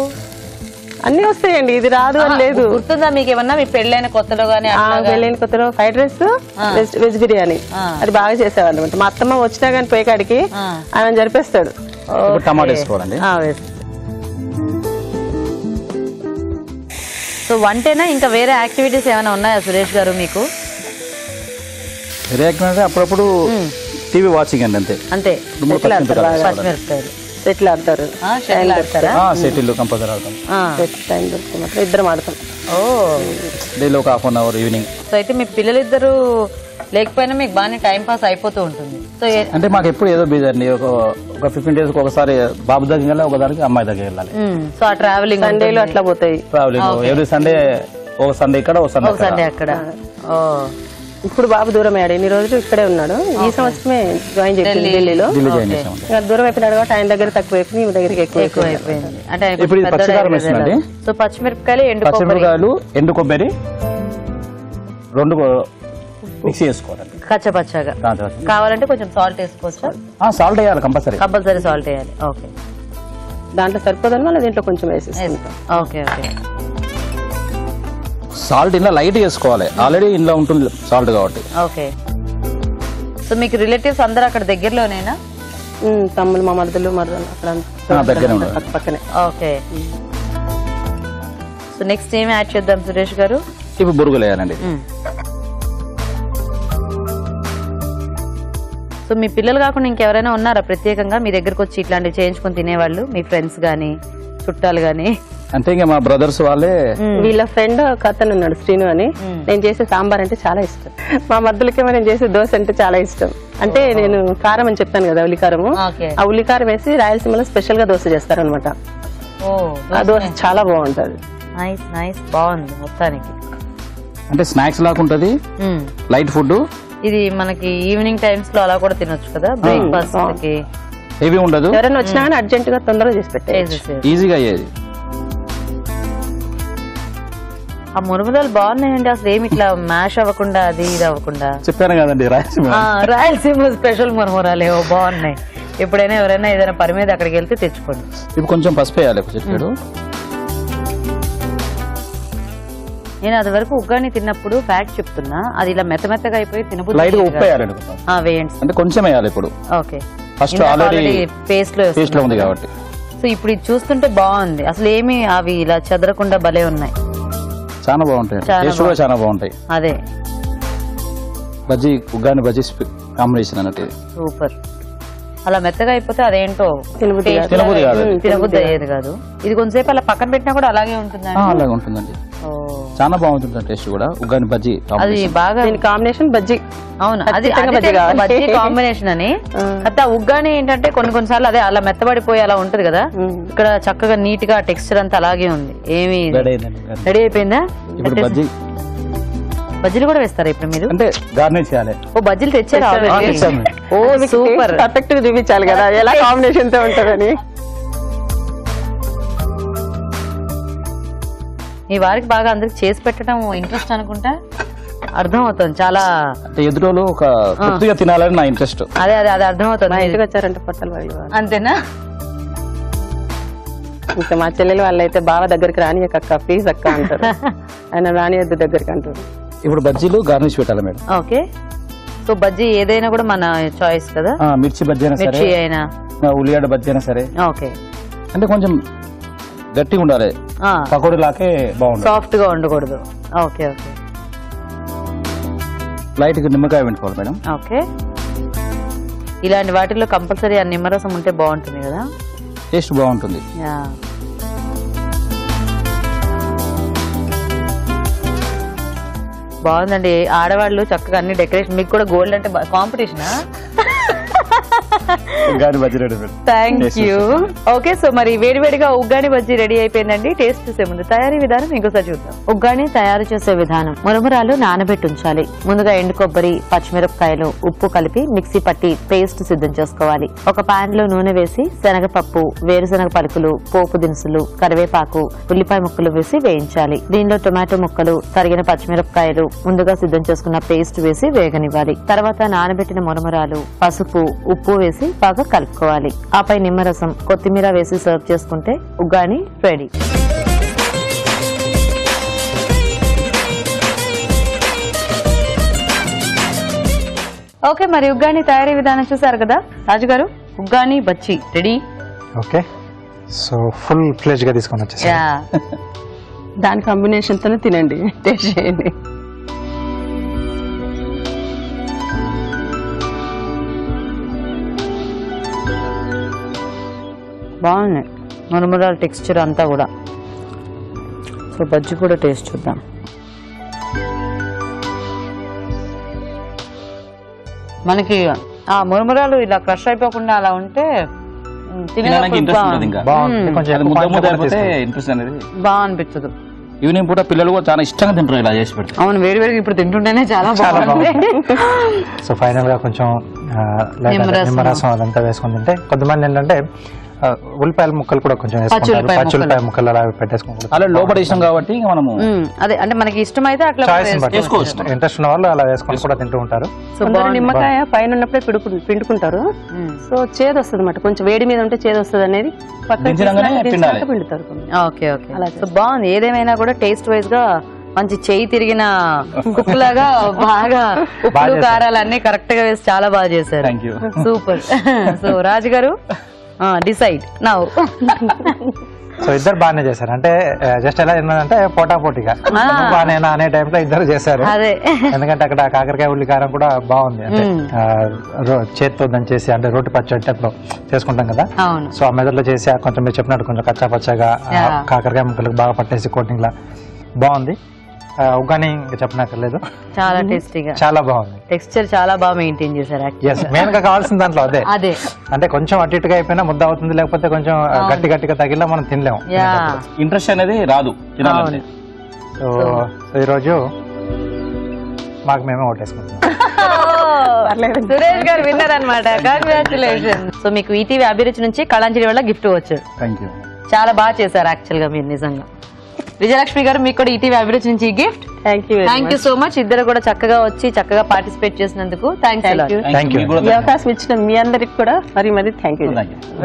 Speaker 4: అన్ని వస్తాయండి, ఇది రాదు అని లేదు.
Speaker 1: గుర్తుందా మీకు ఏమన్నా మీ పెళ్ళైన కొత్తలో గానీ?
Speaker 4: పెళ్ళైన కొత్తలో ఫ్రైడ్ రైస్, వెజ్ బిర్యానీ అది బాగా చేసేవాళ్ళు అనమాట. మా అత్తమ్మ వచ్చినా గానీ పోయి కాడికి ఆయన జరిపేస్తాడు.
Speaker 5: టమాటా వేసుకోవాలండి.
Speaker 1: సో వంటేనా ఇంకా వేరే యాక్టివిటీస్ ఏమైనా ఉన్నాయా సురేష్ గారు మీకు?
Speaker 5: వేరే యాక్టివిటీ అప్పుడప్పుడు టీవీ వాచింగ్ అండి అంతే.
Speaker 1: అంతే.
Speaker 4: పచ్చిమిరపకాయలు సెటిల్ ఆడతారు.
Speaker 5: సెటిల్ కంపల్సరీ ఆడతాం.
Speaker 4: టైం దొరికితే మాత్రం ఇద్దరం ఆడతాం.
Speaker 1: ఓ
Speaker 5: డైలీ ఒక half an hour evening.
Speaker 1: So అయితే మీ పిల్లలిద్దరు లేకపోయినా మీకు బాగానే టైం పాస్ అయిపోతూ ఉంటుంది. సో
Speaker 5: అంటే మాకు ఎప్పుడు ఏదో బిజీ అండి. ఒక 15 days ఒకసారి బాబు దగ్గర వెళ్ళాలి, ఒక దానికి అమ్మాయి దగ్గర వెళ్ళాలి.
Speaker 1: సో ఆ ట్రావెలింగ్
Speaker 4: సండేలు అట్లా పోతాయి.
Speaker 5: ట్రావెలింగ్ ఎవ్రీ సండే, ఒక సండే ఇక్కడ, ఒక
Speaker 1: సండే అక్కడ. ఓ
Speaker 4: ఇప్పుడు బాబు దూరం అయ్యాడు, ఎన్ని రోజులు ఇక్కడే ఉన్నాడు. ఈ సంవత్సరమే జాయిన్ చేసింది ఢిల్లీలో.
Speaker 5: జాయిన్ చేసాం.
Speaker 4: దూరం అయిపోయినాడు కాబట్టి ఆయన దగ్గర తక్కువ అయిపోయింది, మీ దగ్గరికి ఎక్కువ
Speaker 1: అయిపోయింది. అంటే
Speaker 5: ఇప్పుడు ఇది పచ్చికారం వేస్తుందండి.
Speaker 1: సో పచ్చిమిరపకాయలు,
Speaker 5: ఎండు కొబ్బరి 2 మిక్సీ చేసుకోవాలి
Speaker 1: కచ్చపచ్చగా. కావాలంటే కొంచెం సాల్ట్ వేసుకోవచ్చా?
Speaker 5: సాల్ట్ వేయాలి కంపల్సరీ
Speaker 1: సాల్ట్ వేయాలి. ఓకే.
Speaker 4: దాంట్లో సరిపోదని మళ్ళీ దీంట్లో కొంచెం వేసేస్తాం.
Speaker 1: Okay okay.
Speaker 5: సాల్ట్ ఇలా లైట్ వేసుకోవాలి, ఆల్రెడీ ఇంట్లో ఉంటుంది సాల్ట్ కాబట్టి.
Speaker 1: ఓకే. సో మీకు రిలేటివ్స్ అందరూ అక్కడ దగ్గరలోనేనా?
Speaker 4: తమ్ముళ్ళు, మా మరదలు అక్కడ
Speaker 5: దగ్గర
Speaker 4: పక్కనే.
Speaker 1: ఓకే. సో నెక్స్ట్ ఏమి యాడ్ చేద్దాం సురేష్ గారు?
Speaker 5: ఇప్పుడు బురుగులు వేయాలండి.
Speaker 1: సో మీ పిల్లలు కాకుండా ఇంకెవరైనా ఉన్నారా ప్రత్యేకంగా మీ దగ్గరకు వచ్చి ఇట్లాంటివి చేయించుకొని తినేవాళ్ళు? మీ ఫ్రెండ్స్ గానీ, చుట్టాలు గానీ?
Speaker 5: అంటే ఇంకా మా బ్రదర్స్ వాళ్ళే.
Speaker 4: వీళ్ళ ఫ్రెండ్ ఒక అతను ఉన్నాడు, శ్రీను అని. నేను చేసే సాంబార్ అంటే చాలా ఇష్టం. మా మధ్యలోకేమో నేను చేసే దోశ అంటే చాలా ఇష్టం. అంటే నేను కారం అని చెప్పాను కదా, ఉల్లికారము. ఆ ఉల్లికారం వేసి రాయలసీమలో స్పెషల్ గా దోశ చేస్తారనమాట. ఆ దోశ చాలా బాగుంటది.
Speaker 1: నైస్ నైస్, బాగుంది మొత్తానికి.
Speaker 5: అంటే స్నాక్స్ లాగా ఉంటది, లైట్ ఫుడ్.
Speaker 1: ఇది మనకి ఈవినింగ్ టైమ్స్ లో అలా కూడా తినొచ్చు కదా, బ్రేక్ఫాస్ట్ కి.
Speaker 5: ఏవి ఉండదు,
Speaker 4: ఎవరైనా వచ్చినా కానీ అర్జెంట్ గా తొందరగా చేసి పెట్టేది,
Speaker 5: ఈజీగా అయ్యేది.
Speaker 1: ఆ మురుమురాలు బాగున్నాయండి, అసలు ఏమి ఇట్లా మ్యాష్ అవ్వకుండా అది ఇది అవ్వకుండా.
Speaker 5: చెప్పాను కదండి
Speaker 1: రాయలసీమ స్పెషల్ మురుమురాలు ఏవో బాగున్నాయి. ఎప్పుడైనా ఎవరైనా ఏదైనా పని మీద అక్కడికి వెళ్తే తెచ్చుకోండి.
Speaker 5: ఇప్పుడు కొంచెం పసుపు వేయాలి చెప్పాడు.
Speaker 1: నేను అది వరకు ఉగ్గాని తిన్నప్పుడు ఫ్యాక్ట్ చెప్తున్నా, అది ఇలా మెత్తమెత్తగా అయిపోయి తినబుద్ధి.
Speaker 5: లైట్ గా ఉప్పు వేయాలి,
Speaker 1: వేయండి.
Speaker 5: అంటే కొంచెం వేయాలి ఇప్పుడు.
Speaker 1: ఓకే.
Speaker 5: ఫస్ట్ ఆల్రెడీ
Speaker 1: పేస్ట్ లో
Speaker 5: ఉంది కాబట్టి.
Speaker 1: సో ఇప్పుడు ఇది చూస్తుంటే బాగుంది, అసలు ఏమి అవి ఇలా చెదరకుండా భలే ఉన్నాయి.
Speaker 5: చాలా బాగుంటాయి, టేస్ట్ కూడా చాలా బాగుంటాయి.
Speaker 1: అదే
Speaker 5: బజ్జీ, ఉగ్గాని బజ్జీ కాంబినేషన్ అన్నట్టు.
Speaker 1: సూపర్. అలా మెత్తగా అయిపోతే అదేంటో
Speaker 5: తినబుద్ధి
Speaker 1: అయ్యేది కాదు. ఇది కొంచెంసేపు అలా పక్కన పెట్టినా కూడా అలాగే ఉంటుందండి.
Speaker 5: అలాగే ఉంటుందండి, చాలా బాగుంటుంది టేస్ట్ కూడా. ఉగ్గాని బజ్జీ
Speaker 1: అది బాగా
Speaker 4: కాంబినేషన్ బజ్జీ.
Speaker 1: అవును, అది బజ్జీ కాంబినేషన్ అని. అయితే ఉగ్గాని ఏంటంటే కొన్నిసార్లు అదే అలా మెత్తబడిపోయి అలా ఉంటది కదా, ఇక్కడ చక్కగా నీట్ గా టెక్స్చర్ అంతా అలాగే ఉంది. ఏమి రెడీ అయిపోయిందా?
Speaker 5: ఇప్పుడు బజ్జీ,
Speaker 1: బజ్జీలు కూడా వేస్తారా ఇప్పుడు మీరు?
Speaker 5: అంటే గార్నిష్ చేయాలి.
Speaker 1: ఓ బజ్జీలు తెచ్చారా? ఓ సూపర్,
Speaker 4: పర్ఫెక్ట్ గా చూపించాలి కదా ఎలా కాంబినేషన్ తో ఉంటుందని.
Speaker 1: ఈ వారికి బాగా అందరికి చేసి పెట్టడం ఇంట్రెస్ట్ అనుకుంటా, అర్థం అవుతుంది చాలా.
Speaker 5: అంటే ఎదురోలు ఒక తృప్తిగా తినాలని నా ఇంట్రెస్ట్.
Speaker 1: అదే అదే అదే అర్థం అవుతుంది.
Speaker 4: ఇంటికి వచ్చారంటే పొట్టలు
Speaker 1: అంతేనా?
Speaker 4: ఇంకా మా చెల్లెలు వాళ్ళైతే బావ దగ్గరికి రానియక్క, ప్లీజ్ అక్క అంటారు. ఆయన రానియద్దు దగ్గరికి అంటారు.
Speaker 5: ఇప్పుడు బజ్జీలు గార్నిష్ పెట్టాలి మేడం.
Speaker 1: ఓకే. సో బజ్జీ ఏదైనా కూడా మన చాయిస్ కదా,
Speaker 5: మిర్చి బజ్జీ అయినా సరే,
Speaker 1: అయినా
Speaker 5: ఉల్లిగడ్డ బజ్జీ అయినా సరే.
Speaker 1: ఓకే.
Speaker 5: అంటే కొంచెం గట్టిగా ఉండాలి, పకోడీ లాకే బాగుంటుంది,
Speaker 1: సాఫ్ట్ గా ఉండకూడదు. Okay okay.
Speaker 5: లైట్ గా నిమ్మకాయ పెట్టుకోవాలి మేడం.
Speaker 1: ఓకే. ఇలాంటి వాటిల్లో కంపల్సరీ ఆ నిమ్మరసం ఉంటే బాగుంటుంది కదా,
Speaker 5: టేస్ట్ బాగుంటుంది.
Speaker 1: బాగుందండి. ఆడవాళ్ళు చక్కగా అన్ని డెకరేషన్. మీకు కూడా గోల్డ్ అంటే కాంపిటీషనా? Thank you. ఓకే. సో మరి వేడివేడిగా ఉగ్గాని బజ్జీ రెడీ అయిపోయిందండి. టేస్ట్ చూసే ముందు తయారీ విధానం ఇంకోసారి చూద్దాం. ఉగ్గాని తయారు చేసే విధానం: మురమురాలు నానబెట్టి ఉంచాలి. ముందుగా ఎండు కొబ్బరి, పచ్చిమిరపకాయలు, ఉప్పు కలిపి మిక్సీ పట్టి పేస్ట్ సిద్ధం చేసుకోవాలి. ఒక పాన్ లో నూనె వేసి శనగపప్పు, వేరుశనగ పలుకులు, పోపు దినుసులు, కరివేపాకు, ఉల్లిపాయ ముక్కలు వేసి వేయించాలి. దీనిలో టొమాటో ముక్కలు, తరిగిన పచ్చిమిరపకాయలు, ముందుగా సిద్ధం చేసుకున్న పేస్ట్ వేసి వేగనివ్వాలి. తర్వాత నానబెట్టిన మురమురాలు, పసుపు, ఉప్పు వేసి బాగా కలుపుకోవాలి. ఆపై నిమ్మరసం, కొత్తిమీర వేసి సర్వ్ చేసుకుంటే ఉగ్గాని రెడీ. ఓకే. మరి ఉగ్గాని తయారీ విధానం చూసారు కదా రాజు గారు. ఉగ్గాని బజ్జీ రెడీ.
Speaker 2: ఓకే. సో ఫుల్ ఫ్లెజ్ గా తీసుకొని వచ్చేసి
Speaker 4: దాని కాంబినేషన్ తోనే తినండి, టేస్ట్ చేయండి.
Speaker 1: బాగున్నాయి మురుమురాల టెక్స్చర్ అంతా కూడా. సో బజ్జి కూడా టేస్ట్ చూద్దాం. మనకి ఆ మురుమురాలు ఇలా క్రష్ అయిపోకుండా అలా ఉంటే
Speaker 5: తినడానికి ఇంట్రెస్ట్ ఉంటుంది. ఇంకా
Speaker 2: బాగుంది, కొంచెం
Speaker 5: అది ముద్ద ముద్ద అయిపోతే
Speaker 2: తీసుకుంటాం.
Speaker 5: ఇంట్రెస్ట్ అనేది
Speaker 1: బాగా అనిపించదు.
Speaker 5: ఈవినింగ్ పూట పిల్లలు కూడా చాలా ఇష్టంగా తింటారు ఇలా చేసి పెడితే.
Speaker 1: అవును, వేడి వేడిగా ఇప్పుడు తింటుంటేనే చాలా బాగుంది.
Speaker 2: సో ఫైనల్ గా కొంచెం నిమ్మరసం అదంతా వేసుకుని తింటే, కొంతమంది ఏంటంటే ఉల్లిపాయల ముక్కలు కూడా కొంచెం వేసుకుంటారు, పచ్చుల్లిపాయ ముక్కలు అలా పెట్టేసుకుంటారు.
Speaker 5: అలా లోపల ఇష్టం కాబట్టి మనము
Speaker 1: అదే అంటే మనకి ఇష్టమైతే అట్లా
Speaker 5: వేసుకోవచ్చు.
Speaker 2: ఇంట్రెస్ట్ ఉన్న వాళ్ళు అలా వేసుకొని కూడా తింటూ ఉంటారు.
Speaker 1: సో
Speaker 4: నిమ్మకాయ పైన ఉన్నప్పుడే పిండుకుంటారు. సో చేదు వస్తుంది అన్నమాట, కొంచెం వేడి మీద ఉంటే చేదు వస్తుంది అనేది పిండుతారు.
Speaker 1: ఓకే ఓకే, సో బాగుంది. ఏదేమైనా కూడా టేస్ట్ వైజ్ గా మంచి చేయి తిరిగిన కుక్కులాగా బాగా ఉప్పులు కారాలు అన్ని కరెక్ట్ గా వేసి చాలా బాగా చేశారు. సూపర్. సో రాజు గారు డిసైడ్ నౌ.
Speaker 2: సో ఇద్దరు బాగానే చేశారు. అంటే జస్ట్ ఎలా ఏంటంటే పోటాపోటీగా బాగానేనా అనే టైంలో ఇద్దరు చేశారు. ఎందుకంటే అక్కడ కాకరకాయ ఉల్లి కారం కూడా బాగుంది. అంటే చేతితో దంచేసి అంటే రోటి పచ్చడి టైప్లో చేసుకుంటాం కదా, సో ఆ మెదడులో చేసి కొంచెం మీరు చెప్పినట్టు కొంచెం కచ్చా పచ్చగా కాకరకాయ ముక్కలకు బాగా పట్టేసి కోటింగ్ లా బాగుంది. ఉగ్గాని ఇంకా చెప్పనక్కర్లేదు,
Speaker 1: చాలా టేస్టీగా
Speaker 2: చాలా బాగుంది.
Speaker 1: టెక్స్చర్ చాలా బాగా మెయింటైన్ చేశారు.
Speaker 2: మెయిన్ గా కావాల్సిన దాంట్లో అదే అంటే కొంచెం అటు ఇటుగా అయిపోయినా ముద్ద అవుతుంది, లేకపోతే కొంచెం గట్టిగా తగిలినా మనం తినలేము.
Speaker 5: ఇంట్రెస్ట్ అనేది రాదు తినాలంటే.
Speaker 2: సో ఈరోజు మాకు మేమే ఓటేసుకుంటున్నాం.
Speaker 1: సురేష్ గారు విన్నర్ అనమాట. కంగ్రాచులేషన్. సో మీకు ఈటీవీ అభిరుచి నుంచి కళాంజలి వల్ల గిఫ్ట్ వచ్చాడు. చాలా బాగా చేశారు యాక్చువల్ గా మీరు నిజంగా. విజయలక్ష్మి గారు మీకు కూడా ఈటీవీ అభిరుచి నుంచి gift. Thank you so much. ఇద్దరు కూడా చక్కగా వచ్చి చక్కగా పార్టిసిపేట్ చేసినందుకు థ్యాంక్స్.
Speaker 4: అవకాశం ఇచ్చిన మీ అందరికి కూడా మరి థ్యాంక్ యూ.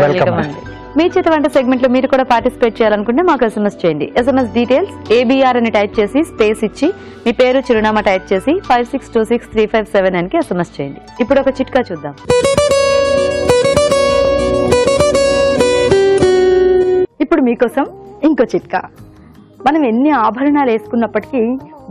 Speaker 1: వెల్కమ్ అండి. మీ చేతి వంట సెగ్మెంట్ లో మీరు కూడా పార్టిసిపేట్ చేయాలనుకుంటే మాకు SMS చేయండి. SMS డీటెయిల్స్ ABR అని టైప్ చేసి స్పేస్ ఇచ్చి మీ పేరు చిరునామా టైప్ చేసి 56263579 కి SMS చేయండి. ఇప్పుడు ఒక చిట్కా చూద్దాం.
Speaker 3: ఇప్పుడు మీకోసం ఇంకో చిట్కా. మనం ఎన్ని ఆభరణాలు వేసుకున్నప్పటికీ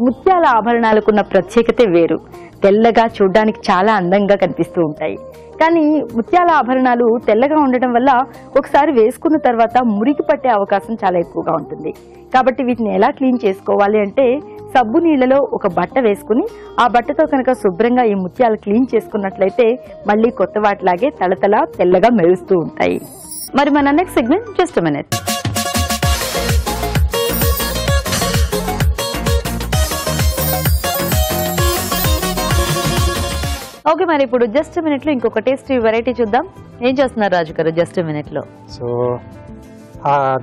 Speaker 3: ముత్యాల ఆభరణాలకున్న ప్రత్యేకతే వేరు. తెల్లగా చూడడానికి చాలా అందంగా కనిపిస్తూ ఉంటాయి. కానీ ముత్యాల ఆభరణాలు తెల్లగా ఉండటం వల్ల ఒకసారి వేసుకున్న తర్వాత మురికి పట్టే అవకాశం చాలా ఎక్కువగా ఉంటుంది. కాబట్టి వీటిని ఎలా క్లీన్ చేసుకోవాలి అంటే, సబ్బు నీళ్లలో ఒక బట్ట వేసుకుని ఆ బట్టతో కనుక శుభ్రంగా ఈ ముత్యాలు క్లీన్ చేసుకున్నట్లయితే మళ్ళీ కొత్త వాటిలాగే తళతళ తెల్లగా మెరుస్తూ ఉంటాయి.
Speaker 1: మరి మన next segment just minute. Okay, మరి ఇప్పుడు జస్ట్ మినిట్ లో ఇంకొక టేస్టీ వెరైటీ చూద్దాం. ఏం చేస్తున్నారు రాజు గారు జస్ట్ మినిట్ లో?
Speaker 2: సో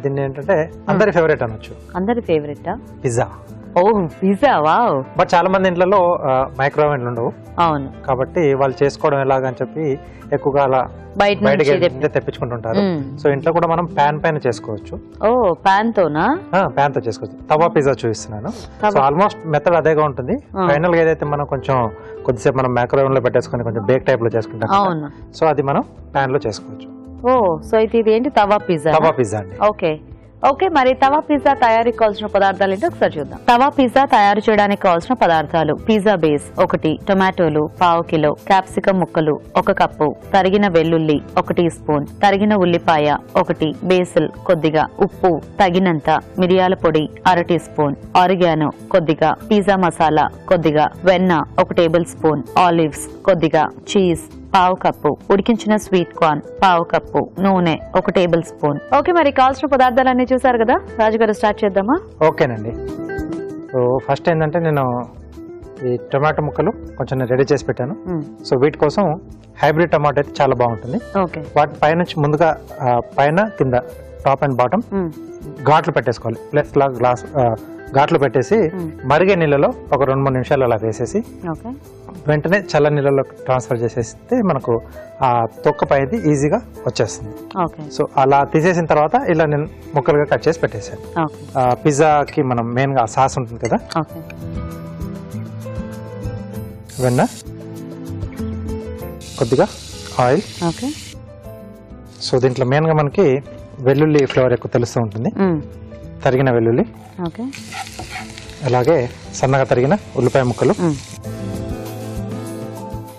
Speaker 2: దీన్ని ఏంటంటే అందరి ఫేవరెట్ అనొచ్చు.
Speaker 1: అందరి favourite
Speaker 2: pizza.
Speaker 1: Oh pizza, wow.
Speaker 2: But చాలా మంది ఇంట్లో మైక్రోవేవ్లు ఉండవు.
Speaker 1: అవును,
Speaker 2: కాబట్టి వాళ్ళు చేసుకోవడం ఎలాగని చెప్పి ఎక్కువగా అలా బయటకి తెప్పించుకుంటుంటారు. సో ఇంట్లో కూడా మనం ప్యాన్ పైన చేసుకోవచ్చు.
Speaker 1: ఓ ప్యాన్ తోనా?
Speaker 2: ప్యాన్ తో చేసుకోవచ్చు. తవా పిజ్జా చూపిస్తున్నాను. సో ఆల్మోస్ట్ మెథడ్ అదేగా ఉంటుంది. ఫైనల్ గా ఏదైతే మనం కొద్దిసేపు మనం మైక్రోవేవ్ లో పెట్టేసుకొని కొంచెం బేక్ టైప్ లో చేసుకుంటాం, సో అది మనం ప్యాన్ లో చేసుకోవచ్చు.
Speaker 1: ఓ సో అయితే ఇది ఏంటి? తవా పిజ్జా.
Speaker 2: తవా పిజ్జా అండి.
Speaker 1: ఓకే ఓకే, మరి తవా పిజ్జా తయారీకి కావాల్సిన పదార్థాలు ఏంటో ఒకసారి చూద్దాం. తవా పిజ్జా తయారు చేయడానికి కావాల్సిన పదార్థాలు: పిజ్జా బేస్ 1, టొమాటోలు 1/2 కిలో, క్యాప్సికం ముక్కలు 1 కప్పు, తరిగిన వెల్లుల్లి 1 టీ స్పూన్, తరిగిన ఉల్లిపాయ 1, బేసిల్ కొద్దిగా, ఉప్పు తగినంత, మిరియాల పొడి 1/2 టీ స్పూన్, ఆరిగానో కొద్దిగా, పిజ్జా మసాలా కొద్దిగా, వెన్న 1 టేబుల్ స్పూన్, ఆలివ్స్ కొద్దిగా, చీజ్ 1/2 కప్పు, ఉడికించిన స్వీట్ కార్న్ 1/2 కప్పు, నూనె 1 టేబుల్ స్పూన్. ఓకే, మరి కావాల్సిన పదార్థాలన్నీ చూసారు కదా, రాజుగారు స్టార్ట్ చేద్దామా?
Speaker 2: ఓకేనండి. సో ఫస్ట్ ఏంటంటే నేను ఈ టొమాటో ముక్కలు కొంచెం రెడీ చేసి పెట్టాను. సో వీటి కోసం హైబ్రిడ్ టొమాటో అయితే చాలా బాగుంటుంది. వాటి పైనుంచి ముందుగా పైన కింద టాప్ అండ్ బాటమ్ ఘాట్లు పెట్టేసుకోవాలి. ప్లస్ లా గ్లాస్ ఘాట్లు పెట్టేసి మరిగే నీళ్ళలో ఒక 2-3 నిమిషాలు అలా వేసేసి వెంటనే చల్ల నీళ్ళలో ట్రాన్స్ఫర్ చేసేస్తే మనకు ఆ తొక్క పైది ఈజీగా వచ్చేస్తుంది. సో అలా తీసేసిన తర్వాత ఇలా నేను ముక్కలుగా కట్ చేసి పెట్టేసాను. పిజ్జాకి మనం మెయిన్ గా సాస్ ఉంటుంది కదా, వెన్న, కొద్దిగా ఆయిల్. సో దీంట్లో మెయిన్ గా మనకి వెల్లుల్లి ఫ్లేవర్ ఎక్కువ తెలుస్తూ ఉంటుంది. తరిగిన వెల్లుల్లి,
Speaker 1: ఓకే,
Speaker 2: అలాగే సన్నగా తరిగిన ఉల్లిపాయ ముక్కలు,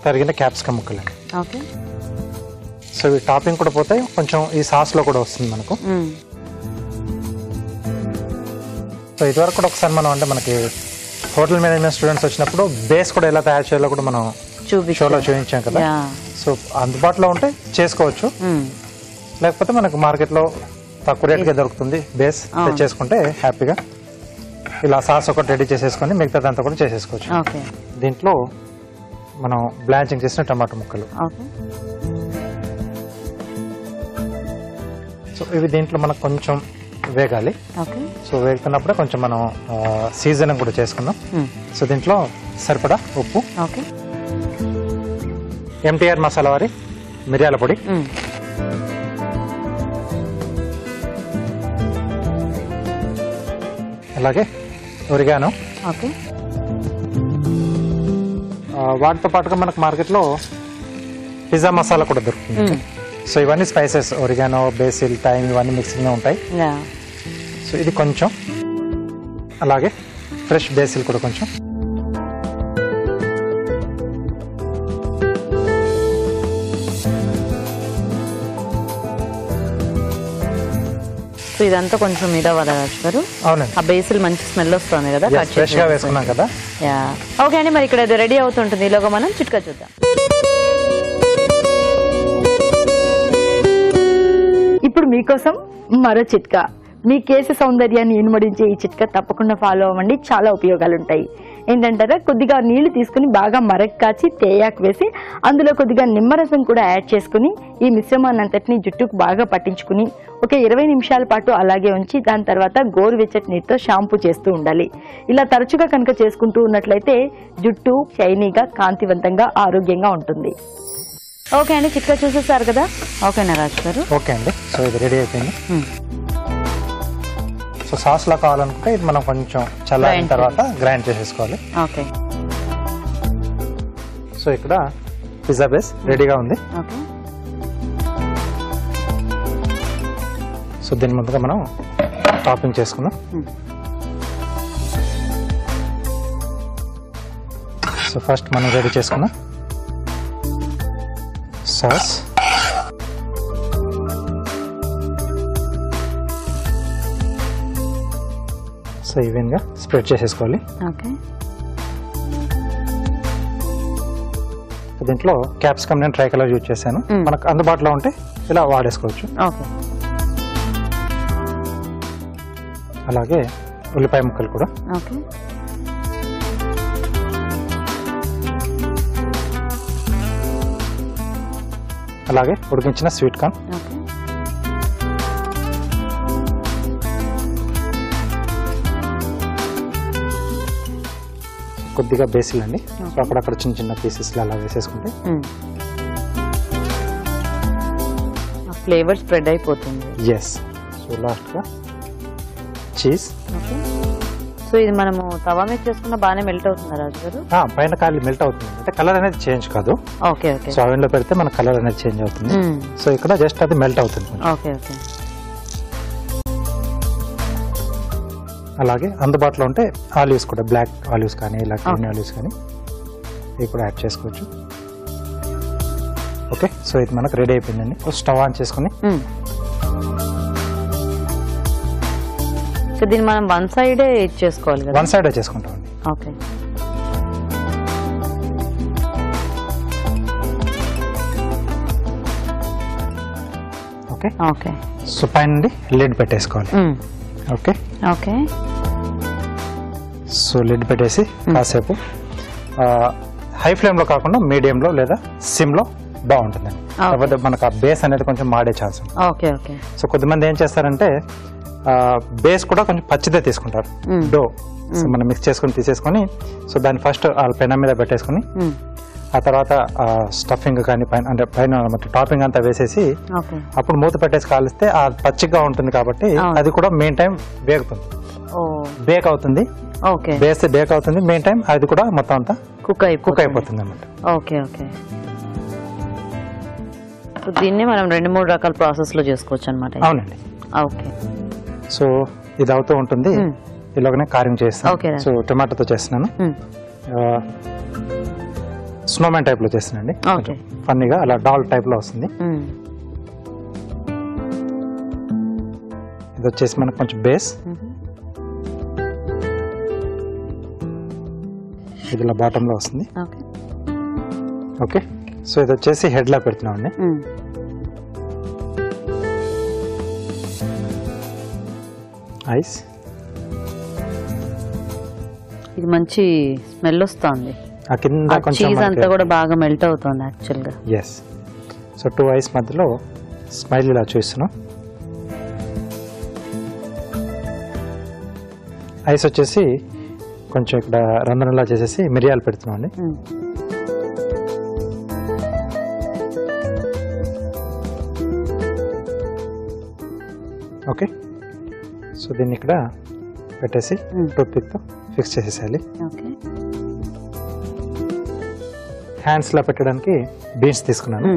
Speaker 2: తరిగిన క్యాప్సికమ్ ముక్కలు.
Speaker 1: ఓకే.
Speaker 2: సో ఇవి టాపింగ్ కూడా పోతాయి, కొంచెం ఈ సాస్లో కూడా వస్తుంది మనకు. సో ఇదివరకు కూడా ఒకసారి మనం అంటే మనకి హోటల్ మేనేజ్మెంట్ స్టూడెంట్స్ వచ్చినప్పుడు బేస్ కూడా ఎలా తయారు చేయాలో కూడా మనం షోలో చూపించాం కదా. సో అందుబాటులో ఉంటే చేసుకోవచ్చు, లేకపోతే మనకు మార్కెట్లో తక్కువ రేట్గా దొరుకుతుంది బేస్ తెచ్చేసుకుంటే హ్యాపీగా ఇలా సాస్ ఒకటి రెడీ చేసేసుకొని మిగతాదంతా కూడా చేసేసుకోవచ్చు. దీంట్లో మనం బ్లాంచింగ్ చేసిన టమాటో ముక్కలు. సో ఇవి దీంట్లో మనకు కొంచెం వేగాలి. సో వేగుతున్నప్పుడే కొంచెం మనం సీజనింగ్ కూడా చేసుకుందాం. సో దీంట్లో సరిపడా ఉప్పు, ఎంటీఆర్ మసాలా వారి మిరియాల పొడి, అలాగే ఒరిగానో. వాటితో పాటుగా మనకు మార్కెట్లో పిజ్జా మసాలా కూడా దొరుకుతుంది. సో ఇవన్నీ స్పైసెస్, ఒరిగానో, బేసిల్, థైమ్ ఇవన్నీ మిక్సింగ్లో ఉంటాయి. సో ఇది కొంచెం, అలాగే ఫ్రెష్ బేసిల్ కూడా కొంచెం.
Speaker 1: సో ఇదంతా కొంచెం మీద వదలచ్చు గారు.
Speaker 2: అవునండి,
Speaker 1: ఆ బేసిల్ మంచి స్మెల్ వస్తుంది కదా,
Speaker 2: ఫ్రెష్ గా వేసుకున్నాం కదా.
Speaker 1: ఓకే అండి, మరి ఇక్కడ అది రెడీ అవుతుంటుంది. ఈలోగా మనం చిట్కా చూద్దాం.
Speaker 3: ఇప్పుడు మీకోసం మరో చిట్కా. మీ కేశ సౌందర్యాన్ని ఇనుమడించే ఈ చిట్కా తప్పకుండా ఫాలో అవ్వండి, చాలా ఉపయోగాలు ఉంటాయి. ఏంటంటారా, కొద్దిగా నీళ్లు తీసుకుని బాగా మరక్ కాచి తేయాకు వేసి అందులో కొద్దిగా నిమ్మరసం కూడా యాడ్ చేసుకుని ఈ మిశ్రమాన్ని అంతటిని జుట్టుకు బాగా పట్టించుకుని ఒక 20 నిమిషాల పాటు అలాగే ఉంచి దాని తర్వాత గోరువెచ్చటి నీటితో షాంపూ చేస్తూ ఉండాలి. ఇలా తరచుగా కనుక చేసుకుంటూ ఉన్నట్లయితే జుట్టు షైనీగా, కాంతివంతంగా, ఆరోగ్యంగా ఉంటుంది.
Speaker 1: ఓకే అండి, చిట్కా చూసేసారు కదా. ఓకేనా రాజు గారు?
Speaker 2: ఓకే అండి. సో ఇది రెడీ అయిపోయింది. సో సాస్ లా కావాలనుకుంటే ఇది మనం కొంచెం చల్లారిన తర్వాత గ్రైండ్ చేసేసుకోవాలి.
Speaker 1: ఓకే.
Speaker 2: సో ఇక్కడ పిజ్జా బేస్ రెడీగా ఉంది.
Speaker 1: ఓకే.
Speaker 2: సో దీని ముందుగా మనం టాపింగ్ చేసుకుందాం. సో ఫస్ట్ మనం రెడీ చేసుకుందాం సాస్. సో ఈవెన్గా స్ప్రెడ్ చేసేసుకోవాలి.
Speaker 1: ఓకే.
Speaker 2: దీంట్లో క్యాప్సికమ్ నేను ట్రై కలర్ యూజ్ చేశాను. మనకు అందుబాటులో ఉంటే ఇలా వాడేసుకోవచ్చు.
Speaker 1: ఓకే.
Speaker 2: అలాగే ఉల్లిపాయ ముక్కలు కూడా.
Speaker 1: ఓకే.
Speaker 2: అలాగే ఉడికించిన స్వీట్ కార్న్.
Speaker 1: ఓకే.
Speaker 2: కొద్దిగా బేసిల్ అండి. సో అక్కడక్కడ చిన్న చిన్న పీసెస్ అలా వేసేసుకుంటే
Speaker 1: ఫ్లేవర్ స్ప్రెడ్ అయిపోతుంది.
Speaker 2: ఎస్. సో లాస్ట్గా చీజ్.
Speaker 1: ఓకే. సో ఇది మనము తవా మీద చేసుకున్న బాగానే మెల్ట్ అవుతుందా రాజు గారు?
Speaker 2: పైన కాలి మెల్ట్ అవుతుంది, అంటే కలర్ అనేది చేంజ్ కాదు.
Speaker 1: ఓకే. ఓకే.
Speaker 2: సో అవెన్లో పెడితే మన కలర్ అనేది చేంజ్ అవుతుంది. సో ఇక్కడ జస్ట్ అది మెల్ట్ అవుతుంది.
Speaker 1: ఓకే. ఓకే.
Speaker 2: అలాగే అందుబాటులో ఉంటే ఆలివ్స్ కూడా, బ్లాక్ ఆలివ్స్ కానీ ఇలా గ్రీన్ ఆలివ్స్ కానీ ఇవి కూడా యాడ్ చేసుకోవచ్చు. ఓకే. సో ఇది మనకు రెడీ అయిపోయిందండి. స్టవ్ ఆన్ చేసుకుని
Speaker 1: దీన్ని మనం వన్ సైడే చేసుకోవాలి కదా?
Speaker 2: వన్ సైడే చేసుకుంటామండి.
Speaker 1: ఓకే.
Speaker 2: ఓకే.
Speaker 1: ఓకే.
Speaker 2: సో పైన నుండి లిడ్ పెట్టేసుకోవాలి. ఓకే.
Speaker 1: ఓకే.
Speaker 2: సో లిడ్ పెట్టేసి కాసేపు హై ఫ్లేమ్లో కాకుండా మీడియంలో లేదా సిమ్లో బాగుంటుందండి. కాకపోతే మనకు ఆ బేస్ అనేది కొంచెం మాడే ఛాన్స్ ఉంది.
Speaker 1: ఓకే. ఓకే.
Speaker 2: సో కొద్దిమంది ఏం చేస్తారంటే బేస్ కూడా కొంచెం పచ్చిదే తీసుకుంటారు. డో సో మనం మిక్స్ చేసుకుని తీసేసుకొని సో దాన్ని ఫస్ట్ పెనం మీద పెట్టేసుకుని ఆ తర్వాత స్టఫింగ్ కానీ పైన అంటే పైన టాపింగ్ అంతా వేసేసి అప్పుడు మూత పెట్టేసి కాలిస్తే ఆ పచ్చిగా ఉంటుంది కాబట్టి అది కూడా మెయిన్ టైం వేగుతుంది, బేక్ అవుతుంది. బేస్ బేక్ అవుతుంది, మెయిన్ టైం అది కూడా మొత్తం అంతా కుక్ అయిపోతుంది అన్నమాట.
Speaker 1: ఓకే. ఓకే. దీన్ని మనం 2-3 రకాల ప్రాసెస్ లో చేసుకోవచ్చు అనమాట.
Speaker 2: అవునండి.
Speaker 1: ఓకే.
Speaker 2: సో ఇది అవుతూ ఉంటుంది. ఇలాగనే కార్వింగ్
Speaker 1: Okay,
Speaker 2: చేస్తాను. సో టొమాటోతో చేస్తున్నాను. స్నోమ్యాన్ టైప్ లో చేస్తానండి. ఫన్నీగా అలా డాల్ టైప్ లో వస్తుంది. ఇది వచ్చేసి మనకు కొంచెం బేస్, ఇది ఇలా బాటమ్ లో వస్తుంది. ఓకే, సో ఇది వచ్చేసి హెడ్ లా పెడుతున్నాం అండి. ఐస్,
Speaker 1: ఇది మంచి స్మెల్ వస్తుంది.
Speaker 2: ఆ కింద కొంచెం
Speaker 1: చీజ్ అంతా కూడా బాగా మెల్ట్ అవుతుంది యాక్చువల్ గా.
Speaker 2: ఎస్, సో 2 ఐస్ మధ్యలో స్మైల్ ఇలా చూస్తున్నాం. ఐస్ వచ్చేసి కొంచెం ఇక్కడ రంధ్రంలా చేసేసి మిరియాలు పెడుతున్నాం అండి. ఓకే, సో దీన్ని ఇక్కడ పెట్టేసి టూత్ పిక్ తో ఫిక్స్ చేసేసేయాలి. హ్యాండ్స్ లా పెట్టడానికి బీన్స్ తీసుకున్నాను.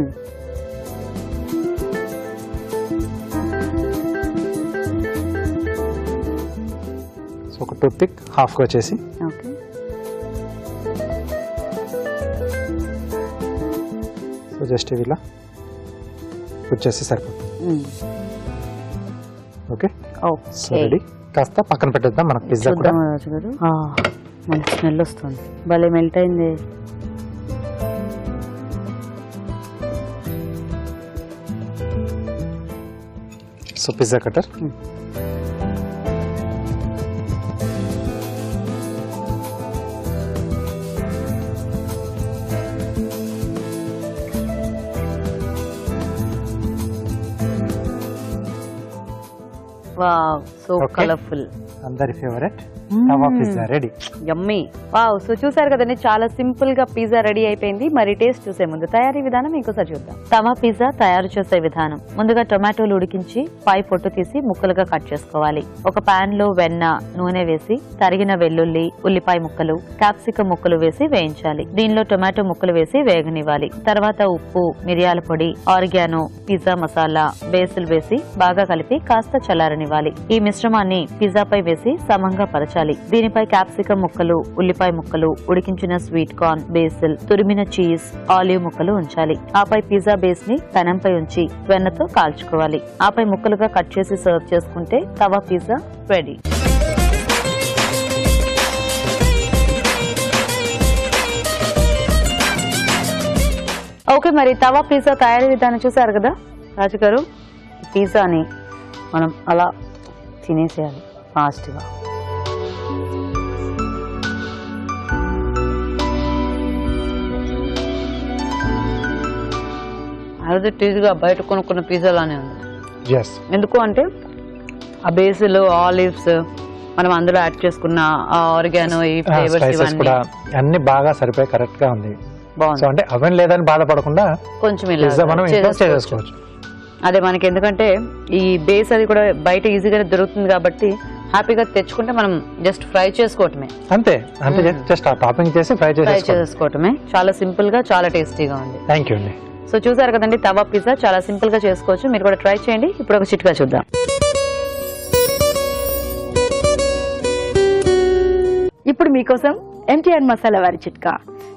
Speaker 2: సో ఒక టూత్ పిక్ హాఫ్ గా చేసి సో జస్ట్ ఇలా పుట్ చేసి సరిపోతుంది. Okay, so ready. కాస్త పక్కన పెట్టేద్దాం. మనకు పిజ్జా కూడా
Speaker 1: మంచి స్మెల్ వస్తుంది, భలే మెల్ట్ అయింది.
Speaker 2: So pizza cutter,
Speaker 1: wow, so colourful.
Speaker 2: అందరి ఫేవరెట్ తవా పిజ్జా రెడీ.
Speaker 1: యమ్మీ. వావ్, సో చూసారు కదండి, చాలా సింపుల్ గా పిజ్జా రెడీ అయిపోయింది. మరి టేస్ట్ చూసే ముందు తయారీ విధానం ఇంకోసారి చూద్దాం. తవా పిజ్జా తయారు చేసే విధానం: ముందుగా టొమాటోలు ఉడికించి పై పొట్టు తీసి ముక్కలుగా కట్ చేసుకోవాలి. ఒక పాన్ లో వెన్న, నూనె వేసి తరిగిన వెల్లుల్లి, ఉల్లిపాయ ముక్కలు, క్యాప్సికం ముక్కలు వేసి వేయించాలి. దీనిలో టొమాటో ముక్కలు వేసి వేగనివ్వాలి. తర్వాత ఉప్పు, మిరియాల పొడి, ఆరిగానో, పిజ్జా మసాలా, బేసిల్ వేసి బాగా కలిపి కాస్త చల్లారనివ్వాలి. ఈ మిశ్రమాన్ని పిజ్జాపై వేసి సమంగా పరచాలి. దీనిపై క్యాప్సికం ముక్కలు, ఉల్లిపాయ ముక్కలు, ఉడికించిన స్వీట్ కార్న్, బేసిల్, తురిమిన చీజ్, ఆలివ్ ముక్కలు ఉంచాలి. ఆపై పిజ్జా బేస్ ని పెనంపై ఉంచి వెన్నతో కాల్చుకోవాలి. ఆపై ముక్కలుగా కట్ చేసి సర్వ్ చేసుకుంటే తవా పిజ్జా రెడీ. ఓకే, మరి తవా పిజ్జా తయారీ విధానం చూసారు కదా రాజు గారు. పిజ్జాని మనం అలా తినేసేయాలి ఫాస్ట్గా. అది టీజీగా బయట కొనుక్కున్న పిజ్జా లానే ఉంది. ఎందుకు అంటే ఆ బేసిల్, ఆలివ్స్ మనం అందులో యాడ్ చేసుకున్న ఆరిగానో, ఈ ఫ్లేవర్స్ ఇవన్నీ
Speaker 2: అన్ని బాగా సరిపోయి కరెక్ట్ గా ఉంది.
Speaker 1: బాగుంది.
Speaker 2: అంటే అవెన్ లేదని బాధపడకుండా
Speaker 1: కొంచెం ఇలా
Speaker 2: మనం చేసుకోవచ్చు.
Speaker 1: అదే మనకి ఎందుకంటే ఈ బేస్ అది కూడా బయట ఈజీగానే దొరుకుతుంది కాబట్టి హ్యాపీగా తెచ్చుకుంటే మనం జస్ట్ ఫ్రై చేసుకోవటమే.
Speaker 2: అంతే, అంటే జస్ట్ ఆ టాపింగ్ చేసి ఫ్రై
Speaker 1: చేసుకోవటమే. చాలా సింపుల్ గా, చాలా టేస్టీగా ఉంది.
Speaker 2: థ్యాంక్ యూ అండి.
Speaker 1: సో చూసారు కదండి, తవా పిజ్జా చాలా సింపుల్ గా చేసుకోవచ్చు. మీరు కూడా ట్రై చేయండి. ఇప్పుడు ఒక చిట్కా చూద్దాం.
Speaker 3: ఇప్పుడు మీకోసం ఎంటీఆర్ మసాలా వారి చిట్కా.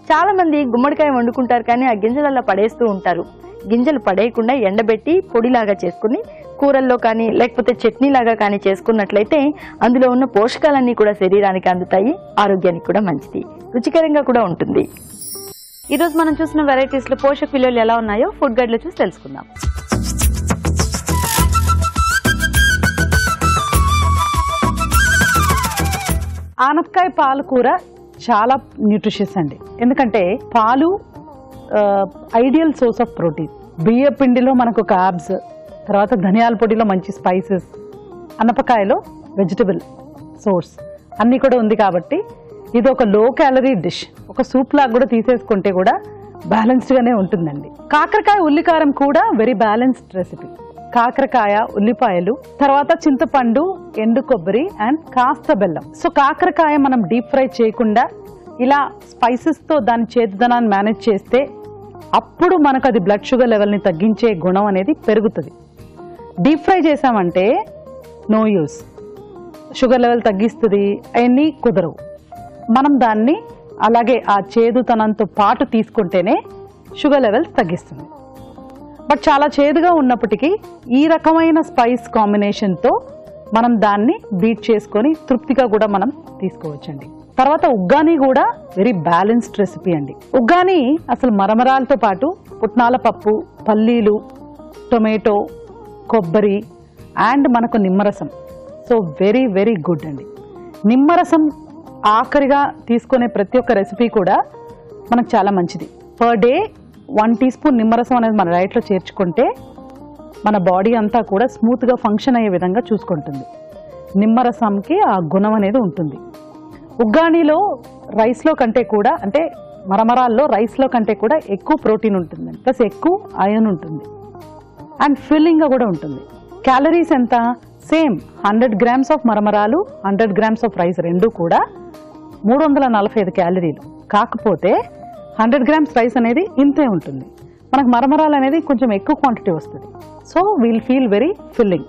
Speaker 3: చాలా మంది గుమ్మడికాయ వండుకుంటారు కానీ ఆ గింజలలో పడేస్తూ ఉంటారు. గింజలు పడేయకుండా ఎండబెట్టి పొడిలాగా చేసుకుని కూరల్లో కానీ లేకపోతే చట్నీ లాగా కానీ చేసుకున్నట్లయితే అందులో ఉన్న పోషకాలన్నీ కూడా శరీరానికి అందుతాయి, ఆరోగ్యానికి కూడా మంచిది, రుచికరంగా కూడా ఉంటుంది.
Speaker 1: ఈ రోజు మనం చూసిన వెరైటీస్ లో పోషక విలువలు ఎలా ఉన్నాయో ఫుడ్ గైడ్ లో చూసి తెలుసుకుందాం.
Speaker 6: ఆనపకాయ పాలు కూర చాలా న్యూట్రిషియస్ అండి. ఎందుకంటే పాలు ఐడియల్ సోర్స్ ఆఫ్ ప్రోటీన్. బియ్య పిండిలో మనకు కార్బ్స్, తర్వాత ధనియాల పొడిలో మంచి స్పైసెస్, అనపకాయలో వెజిటబుల్ సోర్స్ అన్నీ కూడా ఉంది కాబట్టి ఇది ఒక లో క్యాలరీ డిష్. ఒక సూప్ లాగా కూడా తీసేసుకుంటే కూడా బ్యాలెన్స్డ్గానే ఉంటుందండి. కాకరకాయ ఉల్లికారం కూడా వెరీ బ్యాలెన్స్డ్ రెసిపీ. కాకరకాయ, ఉల్లిపాయలు, తర్వాత చింతపండు, ఎండు కొబ్బరి అండ్ కాస్త బెల్లం. సో కాకరకాయ మనం డీప్ ఫ్రై చేయకుండా ఇలా స్పైసెస్తో దాని చేదుదనాన్ని మేనేజ్ చేస్తే అప్పుడు మనకు అది బ్లడ్ షుగర్ లెవెల్ని తగ్గించే గుణం అనేది పెరుగుతుంది. డీప్ ఫ్రై చేసామంటే నో యూస్. షుగర్ లెవెల్ తగ్గిస్తుంది అవన్నీ కుదరవు. మనం దాన్ని అలాగే ఆ చేదుతనంతో పాటు తీసుకుంటేనే షుగర్ లెవెల్స్ తగ్గిస్తుంది. బట్ చాలా చేదుగా ఉన్నప్పటికీ ఈ రకమైన స్పైస్ కాంబినేషన్తో మనం దాన్ని బీట్ చేసుకొని తృప్తిగా కూడా మనం తీసుకోవచ్చండి. తర్వాత ఉగ్గాని కూడా వెరీ బ్యాలెన్స్డ్ రెసిపీ అండి. ఉగ్గాని అసలు మరమరాలతో పాటు పుట్నాల పప్పు, పల్లీలు, టొమాటో, కొబ్బరి అండ్ మనకు నిమ్మరసం. సో వెరీ వెరీ గుడ్ అండి. నిమ్మరసం ఆఖరిగా తీసుకునే ప్రతి ఒక్క రెసిపీ కూడా మనకు చాలా మంచిది. పర్ డే 1 టీ స్పూన్ నిమ్మరసం అనేది మన డైట్లో చేర్చుకుంటే మన బాడీ అంతా కూడా స్మూత్గా ఫంక్షన్ అయ్యే విధంగా చూసుకుంటుంది. నిమ్మరసంకి ఆ గుణం అనేది ఉంటుంది. ఉగ్గానీలో రైస్లో కంటే కూడా, అంటే మరమరాల్లో రైస్లో కంటే కూడా ఎక్కువ ప్రోటీన్ ఉంటుంది, ప్లస్ ఎక్కువ ఐరన్ ఉంటుంది అండ్ ఫిల్లింగ్గా కూడా ఉంటుంది. క్యాలరీస్ ఎంత? సేమ్ 100 గ్రామ్స్ ఆఫ్ మరమరాలు, 100 గ్రామ్స్ ఆఫ్ రైస్ రెండు కూడా 345 క్యాలరీలు. కాకపోతే 100 గ్రామ్స్ రైస్ అనేది ఇంతే ఉంటుంది. మనకు మరమరాలు అనేది కొంచెం ఎక్కువ క్వాంటిటీ వస్తుంది. So we'll feel very filling.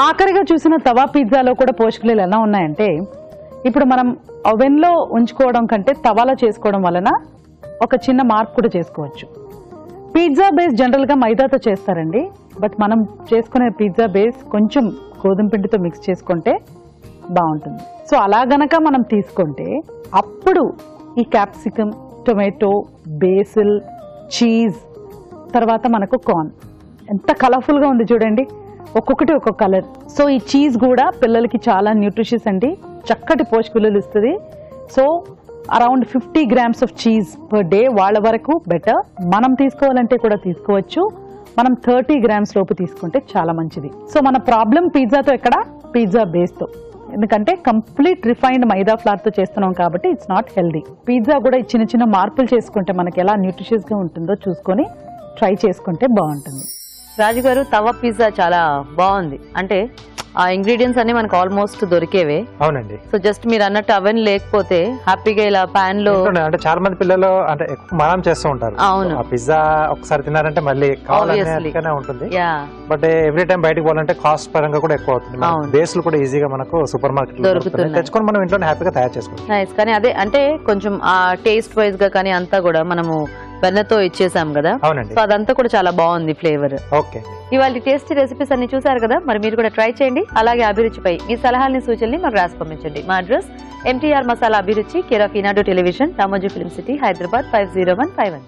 Speaker 6: ఆఖరిగా చూసిన తవా పిజ్జాలో కూడా పోషకాలు ఎలా ఉన్నాయంటే, ఇప్పుడు మనం ఓవెన్లో ఉంచుకోవడం కంటే తవాలో చేసుకోవడం వలన ఒక చిన్న మార్పు కూడా చేసుకోవచ్చు. పిజ్జా బేస్ జనరల్గా మైదాతో చేస్తారండి. బట్ మనం చేసుకునే పిజ్జా బేస్ కొంచెం గోధుమ పిండితో మిక్స్ చేసుకుంటే బాగుంటుంది. సో అలా గనక మనం తీసుకుంటే అప్పుడు ఈ క్యాప్సికమ్, టొమాటో, బేసిల్, చీజ్, తర్వాత మనకు కార్న్ ఎంత కలర్ఫుల్గా ఉంది చూడండి, ఒక్కొక్కటి ఒక్కొక్క కలర్. సో ఈ చీజ్ కూడా పిల్లలకి చాలా న్యూట్రిషియస్ అండి, చక్కటి పోషక విలువలు ఇస్తుంది. So around 50 grams of cheese per day వాళ్ళ వరకు బెటర్. మనం తీసుకోవాలంటే కూడా తీసుకోవచ్చు. మనం 30 గ్రామ్స్ లోపు తీసుకుంటే చాలా మంచిది. సో మన ప్రాబ్లం పిజ్జాతో ఎక్కడ? పిజ్జా బేస్తో. ఎందుకంటే కంప్లీట్ రిఫైన్డ్ మైదా ఫ్లార్తో చేస్తున్నాం కాబట్టి ఇట్స్ నాట్ హెల్దీ. పిజ్జా కూడా చిన్న చిన్న మార్పులు చేసుకుంటే మనకి ఎలా న్యూట్రిషియస్గా ఉంటుందో చూసుకొని ట్రై చేసుకుంటే బాగుంటుంది.
Speaker 1: రాజు గారు, తవా పిజ్జా చాలా బాగుంది. అంటే ఆ ఇంగ్రీడియంట్స్ అన్ని మనకు ఆల్మోస్ట్ దొరికేవే.
Speaker 2: అవునండి.
Speaker 1: సో జస్ట్ మీరు అన్నట్టు అవెన్ లేకపోతే హ్యాపీగా ఇలా పాన్ లో, అంటే
Speaker 2: చాలా మంది పిల్లలు అంటే ఎక్కువ మనం చేస్తూ ఉంటారు.
Speaker 1: అవును.
Speaker 2: ఆ పిజ్జా ఒకసారి తిన్నారంటే మళ్ళీ కావాలనే ఉంటుంది. బట్ ఎవ్రీ టైం బయటకు పోవాలంటే కాస్ట్ పరంగా కూడా ఎక్కువ అవుతుంది. బేస్లు కూడా ఈజీగా మనకు సూపర్ మార్కెట్ లో తెచ్చుకొని మనం ఇంట్లో హ్యాపీగా తయారు చేసుకోవచ్చు.
Speaker 1: నైస్. కానీ అదే అంటే కొంచెం ఆ టేస్ట్ వైజ్ గా కానీ అంతా కూడా మనము వెన్నతో ఇచ్చేసాం కదా.
Speaker 2: అవునండి.
Speaker 1: సో అదంతా కూడా చాలా బాగుంది ఫ్లేవర్.
Speaker 2: ఓకే.
Speaker 1: ఇవాళ టేస్టీ రెసిపీస్ అన్ని చూసారు కదా, మరి మీరు కూడా ట్రై చేయండి. అలాగే అభిరుచిపై మీ సలహాలని, సూచనని మాకు రాసి పంపించండి. మా అడ్రస్ MTR మసాలా అభిరుచి, care of Eenadu television, Ramoji film city, Hyderabad 501512.